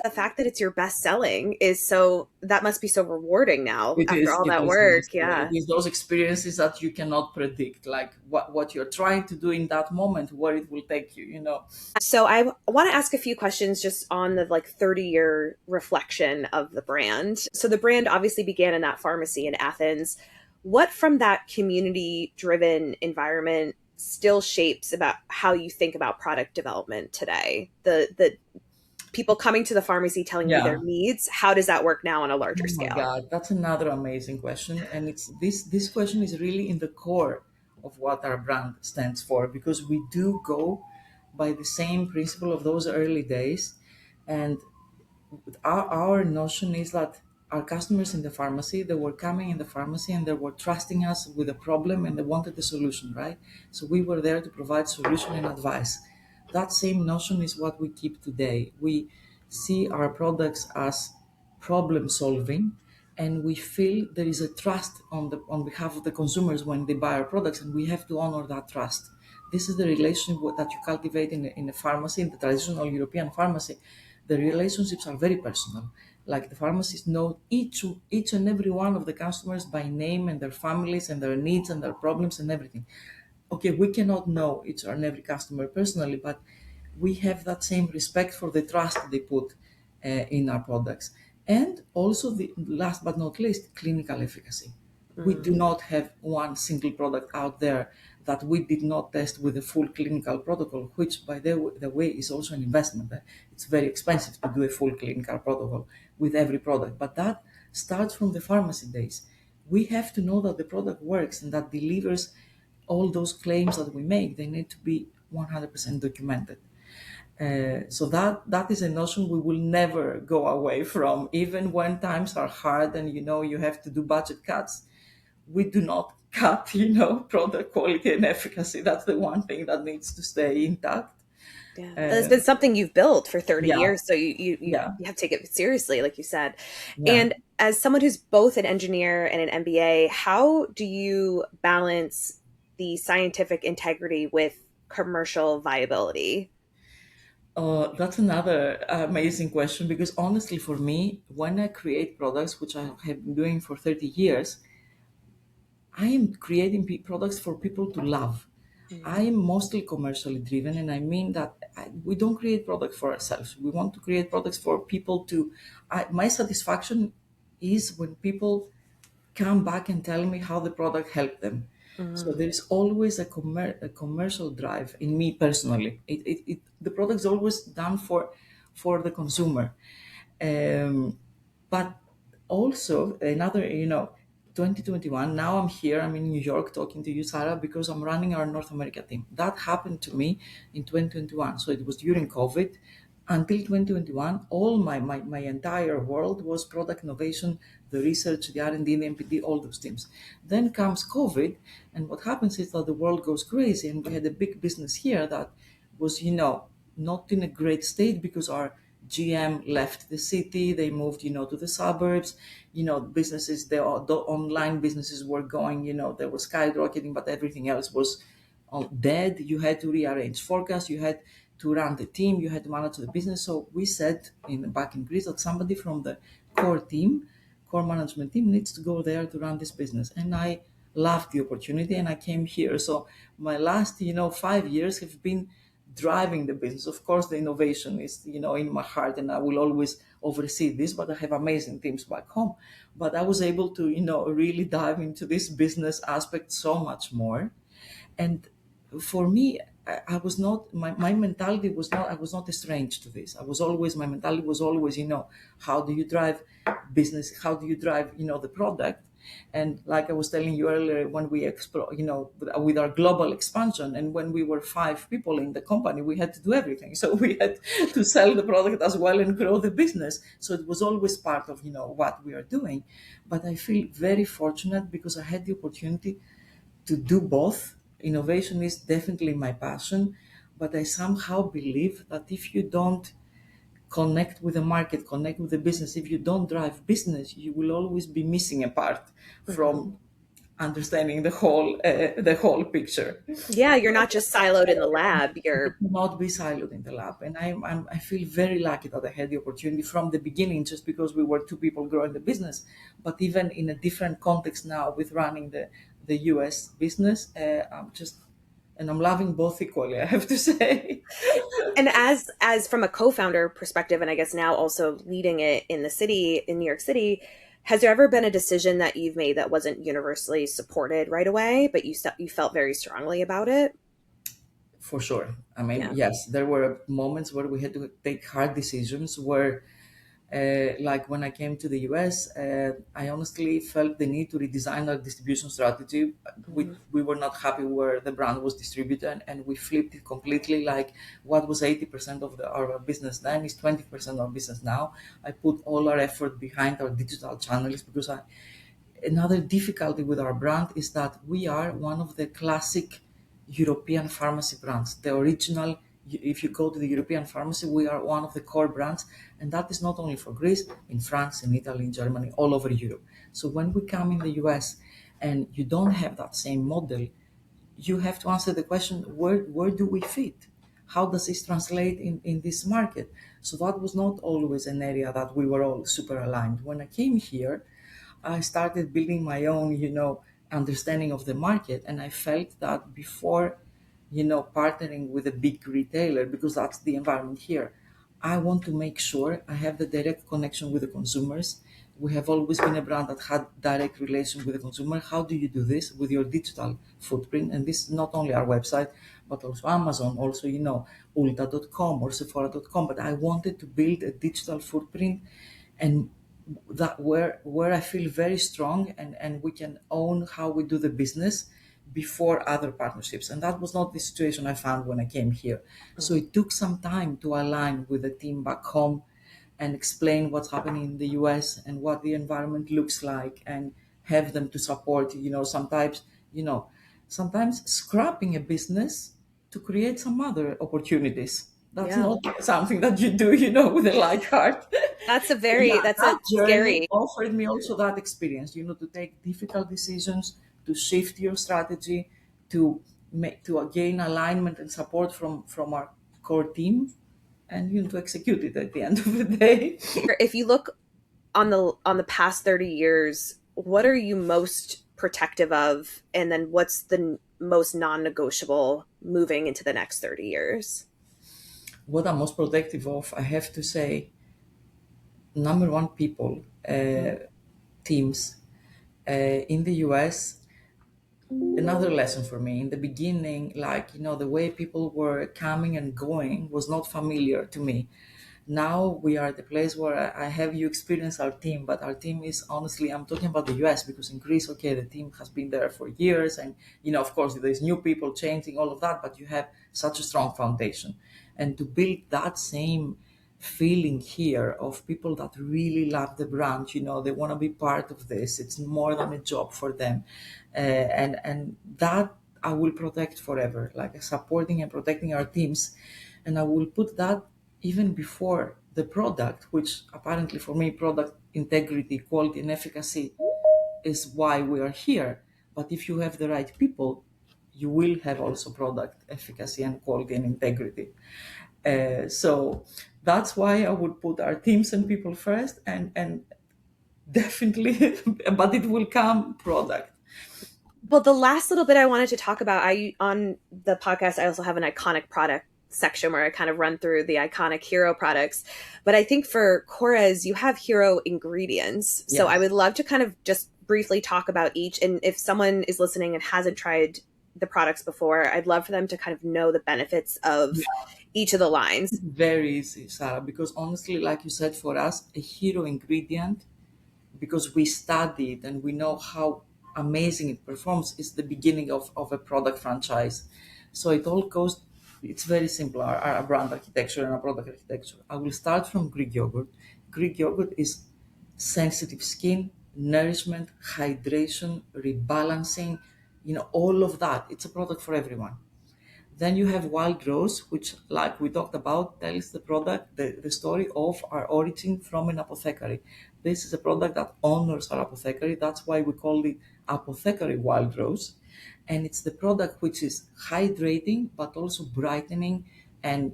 The fact that it's your best selling is that must be so rewarding now it after is. all It that is. work. It Yeah. is those experiences that you cannot predict, like what you're trying to do in that moment, where it will take you. So I want to ask a few questions just on the 30-year reflection of the brand. So the brand obviously began in that pharmacy in Athens. What from that community driven environment still shapes about how you think about product development today? The people coming to the pharmacy telling you their Yeah. needs, how does that work now on a larger Oh my scale? God, that's another amazing question, and it's this question is really in the core of what our brand stands for because we do go by the same principle of those early days, and our notion is that our customers in the pharmacy, they were coming in the pharmacy and they were trusting us with a problem and they wanted a solution, right? So we were there to provide solution and advice. That same notion is what we keep today. We see our products as problem solving, and we feel there is a trust on behalf of the consumers when they buy our products, and we have to honor that trust. This is the relationship that you cultivate in a pharmacy, in the traditional European pharmacy. The relationships are very personal. Like the pharmacists know each and every one of the customers by name and their families and their needs and their problems and everything. Okay, we cannot know each and every customer personally, but we have that same respect for the trust they put in our products. And also, the last but not least, clinical efficacy. We Mm, do not have one single product out there that we did not test with a full clinical protocol, which, by the way, is also an investment. It's very expensive to do a full clinical protocol with every product, but that starts from the pharmacy days. We have to know that the product works and that delivers all those claims that we make. They need to be 100% documented. So that is a notion we will never go away from, even when times are hard and you have to do budget cuts. We do not cut, product quality and efficacy. That's the one thing that needs to stay intact. yeah. It's Uh, been something you've built for 30 yeah, years, so yeah, you have to take it seriously, like you said. yeah. And as someone who's both an engineer and an MBA, how do you balance the scientific integrity with commercial viability? That's another amazing question because honestly, for me, when I create products, which I have been doing for 30 years, I am creating products for people to love. I Mm. am mostly commercially driven, and I mean that we don't create products for ourselves. We want to create products for people to. My satisfaction is when people come back and tell me how the product helped them. So Mm. there is always a commercial drive in me personally. The product is always done for the consumer, but also another, 2021. Now I'm here. I'm in New York talking to you, Sarah, because I'm running our North America team. That happened to me in 2021. So it was during COVID. Until 2021, all my entire world was product innovation, the research, the R&D, the MPD, all those teams. Then comes COVID, and what happens is that the world goes crazy, and we had a big business here that was, not in a great state because our GM left the city. They moved, to the suburbs. Businesses, the online businesses were going, they were skyrocketing, but everything else was dead. You had to rearrange forecasts. You had to run the team. You had to manage the business. So we said back in Greece that somebody from the core team, core management team, needs to go there to run this business. And I loved the opportunity, and I came here. So my last, 5 years have been driving the business. Of course, the innovation is, in my heart, and I will always oversee this, but I have amazing teams back home. But I was able to, really dive into this business aspect so much more. And for me, I was not, my mentality was not, I was not estranged to this. My mentality was always, how do you drive business? How do you drive, the product? And like I was telling you earlier, when we explore, with our global expansion, and when we were 5 people in the company, we had to do everything. So we had to sell the product as well and grow the business. So it was always part of, what we are doing. But I feel very fortunate because I had the opportunity to do both. Innovation is definitely my passion, but I somehow believe that if you don't connect with the market, connect with the business, if you don't drive business, you will always be missing a part Mhm. from understanding the whole picture. Yeah, you're not just siloed in the lab. You You're cannot be siloed in the lab, and I feel very lucky that I had the opportunity from the beginning, just because we were 2 people growing the business, but even in a different context now with running the US business, I'm loving both equally. I have to say. and as from a co-founder perspective, and I guess now also leading it in the city in New York City, has there ever been a decision that you've made that wasn't universally supported right away, but you felt very strongly about it? For sure. I mean, Yeah. yes, there were moments where we had to take hard decisions where, like when I came to the US, I honestly felt the need to redesign our distribution strategy. We, Mhm. we were not happy where the brand was distributed, and we flipped it completely. Like what was 80% of our business then is 20% of our business now. I put all our effort behind our digital channels because another difficulty with our brand is that we are one of the classic European pharmacy brands. The original, if you go to the European pharmacy, we are one of the core brands. And that is not only for Greece, in France, in Italy, in Germany, all over Europe. So when we come in the US and you don't have that same model, you have to answer the question, where do we fit? How does this translate in this market? So that was not always an area that we were all super aligned. When I came here, I started building my own, understanding of the market. And I felt that before, partnering with a big retailer, because that's the environment here, I want to make sure I have the direct connection with the consumers. We have always been a brand that had direct relation with the consumer. How do you do this with your digital footprint? And this is not only our website, but also Amazon, also, Ulta.com or Sephora.com. But I wanted to build a digital footprint, and that where I feel very strong, and we can own how we do the business before other partnerships. And that was not the situation I found when I came here. So Mhm. it took some time to align with the team back home and explain what's happening in the US and what the environment looks like, and have them to support, you know, sometimes scrapping a business to create some other opportunities. That's Yeah. not something that you do, with a light heart. Yeah, That's that a journey scary. offered me also that experience, to take difficult decisions, to shift your strategy, to make to gain alignment and support from our core team, and to execute it at the end of the day. If you look on the past 30 years, what are you most protective of, and then what's the most non-negotiable moving into the next 30 years? What I'm most protective of, I have to say, number one, people, Mhm. teams. In the US, another lesson for me in the beginning, like, the way people were coming and going was not familiar to me. Now we are at the place where I have you experience our team, but our team is honestly, I'm talking about the US, because in Greece, okay, the team has been there for years, and of course there's new people changing all of that, but you have such a strong foundation. And to build that same feeling here of people that really love the brand, they want to be part of this. It's more than a job for them, and that I will protect forever, like supporting and protecting our teams, and I will put that even before the product, which apparently for me, product integrity, quality, and efficacy is why we are here. But if you have the right people, you will have also product efficacy and quality and integrity. So that's why I would put our teams and people first, and definitely, but it will come product. Well, the last little bit I wanted to talk about, I on the podcast, I also have an iconic product section where I kind of run through the iconic hero products. But I think for Korres, you have hero ingredients. So I Yes. would love to kind of just briefly talk about each. And if someone is listening and hasn't tried the products before, I'd love for them to kind of know the benefits of each of the lines. Very easy, Sarah, because honestly, like you said, for us, a hero ingredient, because we studied and we know how amazing it performs, is the beginning of a product franchise. So it all goes, it's very simple, our brand architecture and our product architecture. I will start from Greek yogurt. Greek yogurt is sensitive skin, nourishment, hydration, rebalancing, all of that. It's a product for everyone. Then you have Wild Rose, which, like we talked about, tells the product, the story of our origin from an apothecary. This is a product that honors our apothecary. That's why we call it Apothecary Wild Rose. And it's the product which is hydrating, but also brightening and,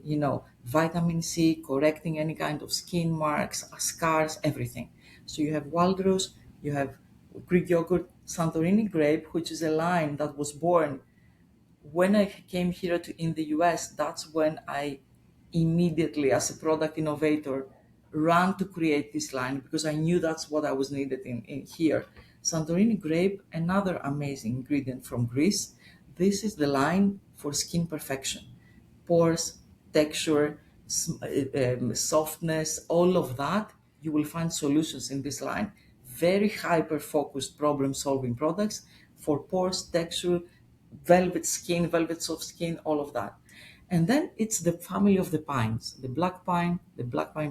vitamin C, correcting any kind of skin marks, scars, everything. So you have Wild Rose, you have Greek yogurt, Santorini grape, which is a line that was born when I came here in the US. That's when I immediately, as a product innovator, ran to create this line, because I knew that's what I was needed in here. Santorini grape, another amazing ingredient from Greece. This is the line for skin perfection. Pores, texture, softness, all of that, you will find solutions in this line. Very hyper focused problem solving products for pores, texture, velvet skin, velvet soft skin, all of that. And then it's the family of the pines, the black pine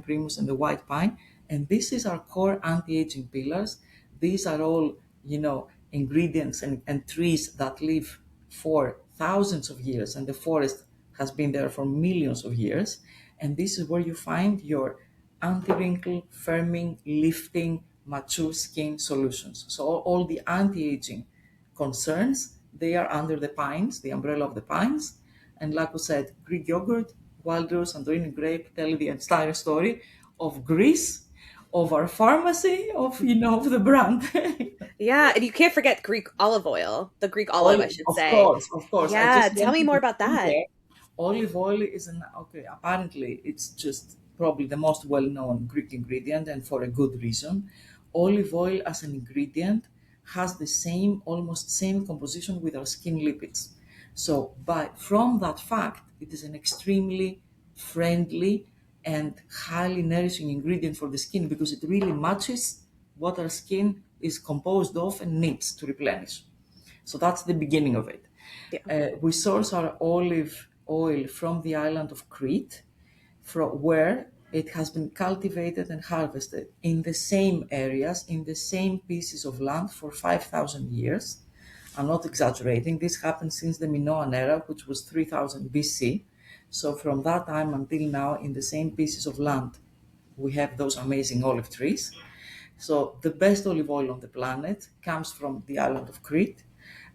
primus, and the white pine. And this is our core anti-aging pillars. These are all, ingredients and trees that live for thousands of years, and the forest has been there for millions of years. And this is where you find your anti-wrinkle, firming, lifting, mature skin solutions. So all the anti-aging concerns, they are under the pines, the umbrella of the pines. And like we said, Greek yogurt, wild rose, Santorini grape tell the entire story of Greece, of our pharmacy, of the brand. Yeah, and you can't forget Greek olive oil, the Greek olive, I Olive, should of say. course, of course. I Yeah, just tell want me to more be about that. clear. Olive oil is okay. Apparently, it's just probably the most well-known Greek ingredient, and for a good reason. Olive oil as an ingredient has the same, almost same composition with our skin lipids. So, from that fact, it is an extremely friendly and highly nourishing ingredient for the skin, because it really matches what our skin is composed of and needs to replenish. So that's the beginning of it. Yeah. We source our olive oil from the island of Crete, from where it has been cultivated and harvested in the same areas, in the same pieces of land for 5,000 years. I'm not exaggerating. This happened since the Minoan era, which was 3000 BC. So from that time until now, in the same pieces of land, we have those amazing olive trees. So the best olive oil on the planet comes from the island of Crete,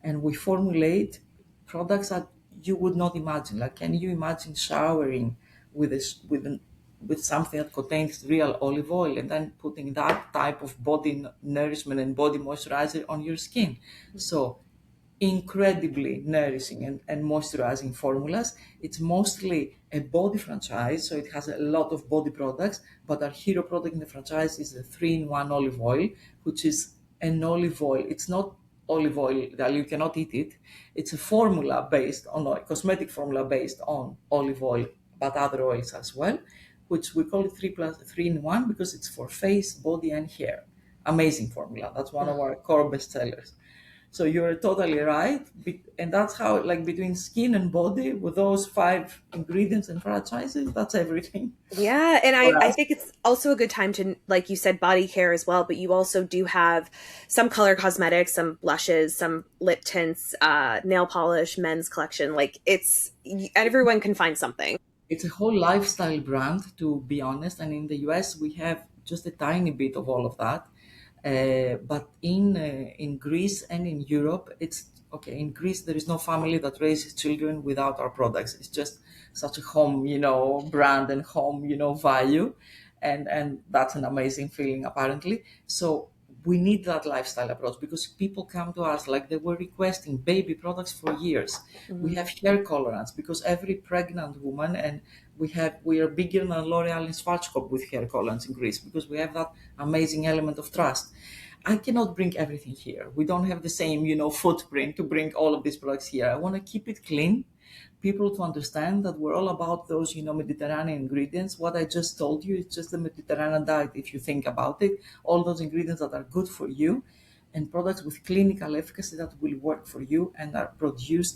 and we formulate products that you would not imagine. Like, can you imagine showering with with something that contains real olive oil, and then putting that type of body nourishment and body moisturizer on your skin? So incredibly nourishing and moisturizing formulas. It's mostly a body franchise, so it has a lot of body products, but our hero product in the franchise is the 3-in-1 olive oil, which is an olive oil. It's not olive oil that you cannot eat it. It's a formula based on a cosmetic formula based on olive oil, but other oils as well, which we call it 3+3 in 1 because it's for face, body, and hair. Amazing formula. That's one of our core bestsellers. So you're totally right, and that's how, like, between skin and body, with those 5 ingredients and franchises, that's everything Yeah, and for I us. think it's also a good time to, like you said, body care as well, but you also do have some color cosmetics, some blushes, some lip tints, nail polish, men's collection. Like everyone can find something. It's a whole lifestyle brand, to be honest. And in the US, we have just a tiny bit of all of that. But in Greece and in Europe, it's okay. In Greece, there is no family that raises children without our products. It's just such a home, brand and home, value, and that's an amazing feeling, apparently. So we need that lifestyle approach because people come to us like they were requesting baby products for years. We Mhm. have hair colorants because every pregnant woman, and we are bigger than L'Oreal and Schwarzkopf with hair colorants in Greece because we have that amazing element of trust. I cannot bring everything here. We don't have the same, footprint to bring all of these products here. I want to keep it clean, people to understand that we're all about those, Mediterranean ingredients. What I just told you is just the Mediterranean diet, if you think about it. All those ingredients that are good for you and products with clinical efficacy that will work for you and are produced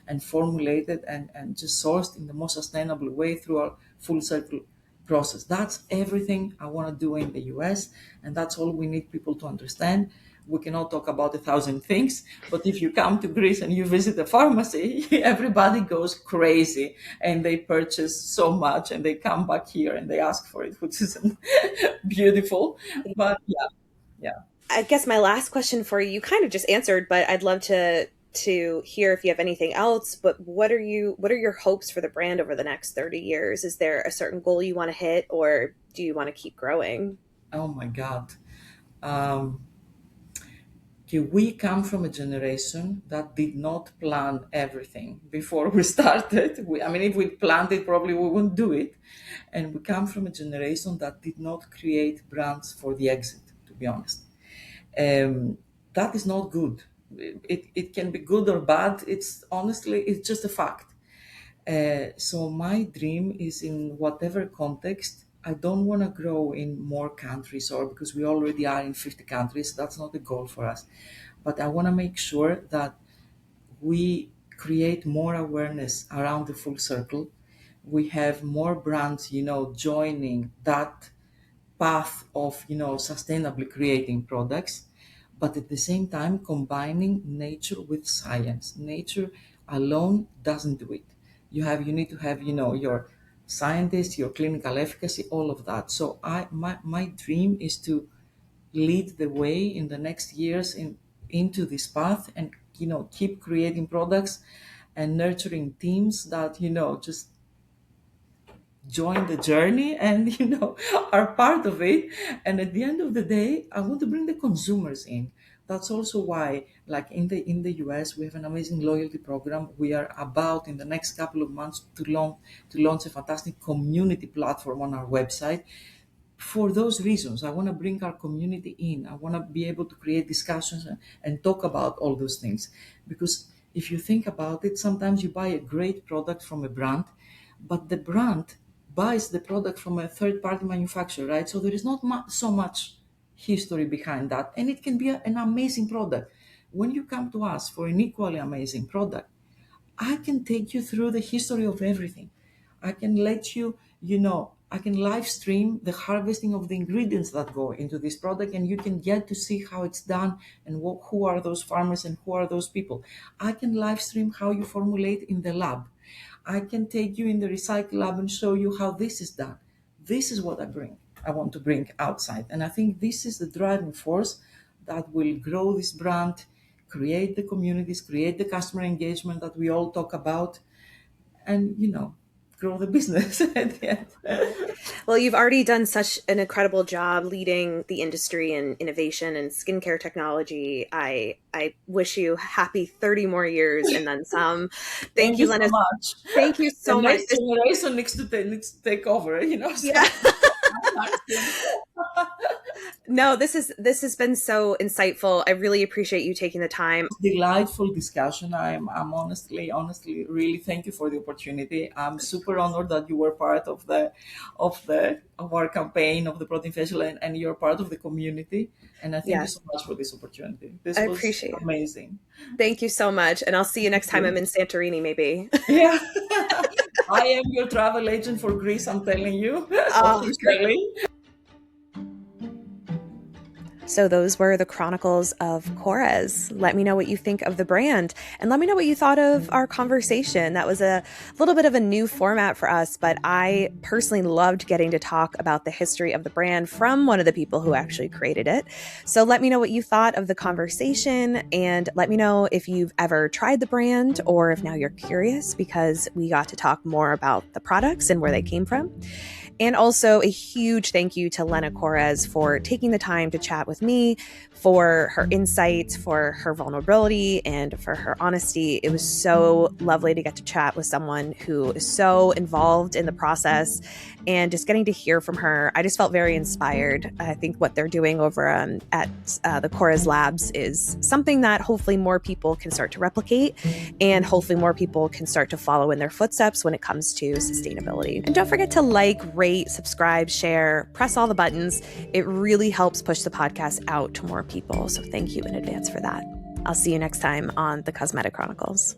and formulated and just sourced in the most sustainable way through our full circle process. That's everything I want to do in the US, and that's all we need people to understand. We cannot talk about 1,000 things, but if you come to Greece and you visit a pharmacy, everybody goes crazy and they purchase so much and they come back here and they ask for it, which is beautiful. But yeah, yeah. I guess my last question for you, you kind of just answered, but I'd love to hear if you have anything else. But what are your hopes for the brand over the next 30 years? Is there a certain goal you want to hit, or do you want to keep growing? Oh my God. Um, okay, we come from a generation that did not plan everything before we started. I mean, if we planned it, probably we wouldn't do it. And we come from a generation that did not create brands for the exit, to be honest. Um, that is not good. It can be good or bad. It's just a fact. So my dream is in whatever context. I don't want to grow in more countries or because we already are in 50 countries. That's not the goal for us. But I want to make sure that we create more awareness around the full circle. We have more brands, joining that path of, sustainably creating products, but at the same time combining nature with science. Nature alone doesn't do it. You need to have, your scientists, your clinical efficacy, all of that. So my dream is to lead the way in the next years into this path and, keep creating products and nurturing teams that, just join the journey and are part of it. And at the end of the day, I want to bring the consumers in. That's also why, like in the US, we have an amazing loyalty program. We are about in the next couple of months to launch a fantastic community platform on our website. For those reasons, I want to bring our community in. I want to be able to create discussions and talk about all those things. Because if you think about it, sometimes you buy a great product from a brand, but the brand buys the product from a third party manufacturer, right? So there is not so much history behind that. And it can be an amazing product. When you come to us for an equally amazing product, I can take you through the history of everything. I can let you, I can live stream the harvesting of the ingredients that go into this product, and you can get to see how it's done and who are those farmers and who are those people. I can live stream how you formulate in the lab. I can take you in the recycle lab and show you how this is done. This is what I want to bring outside. And I think this is the driving force that will grow this brand, create the communities, create the customer engagement that we all talk about, and grow the business at the end. Yeah. Well, you've already done such an incredible job leading the industry in innovation and skincare technology. I wish you happy 30 more years and then some. Thank Thank you you, so Lena. much. Thank you The so much. next generation needs to take over, Yeah. so No, this has been so insightful. I really appreciate you taking the time. Delightful discussion. I'm honestly, really thank you for the opportunity. I'm super honored that you were part of our campaign of the protein facial, and you're part of the community. And I thank you Yes, so much for this opportunity. I This was appreciate it. amazing. Thank you so much. And I'll see you Thank next time I'm you. in Santorini, maybe. Yeah. I am your travel agent for Greece, I'm telling you, Oh, great. officially. So those were the Chronicles of Korres. Let me know what you think of the brand, and let me know what you thought of our conversation. That was a little bit of a new format for us, but I personally loved getting to talk about the history of the brand from one of the people who actually created it. So let me know what you thought of the conversation, and let me know if you've ever tried the brand or if now you're curious, because we got to talk more about the products and where they came from. And also a huge thank you to Lena Korres for taking the time to chat with me, for her insights, for her vulnerability, and for her honesty. It was so lovely to get to chat with someone who is so involved in the process, and just getting to hear from her. I just felt very inspired. I think what they're doing over at the Korres Labs is something that hopefully more people can start to replicate, and hopefully more people can start to follow in their footsteps when it comes to sustainability. And don't forget to like, rate, subscribe, share, press all the buttons. It really helps push the podcast out to more people. So thank you in advance for that. I'll see you next time on the Cosmetic Chronicles.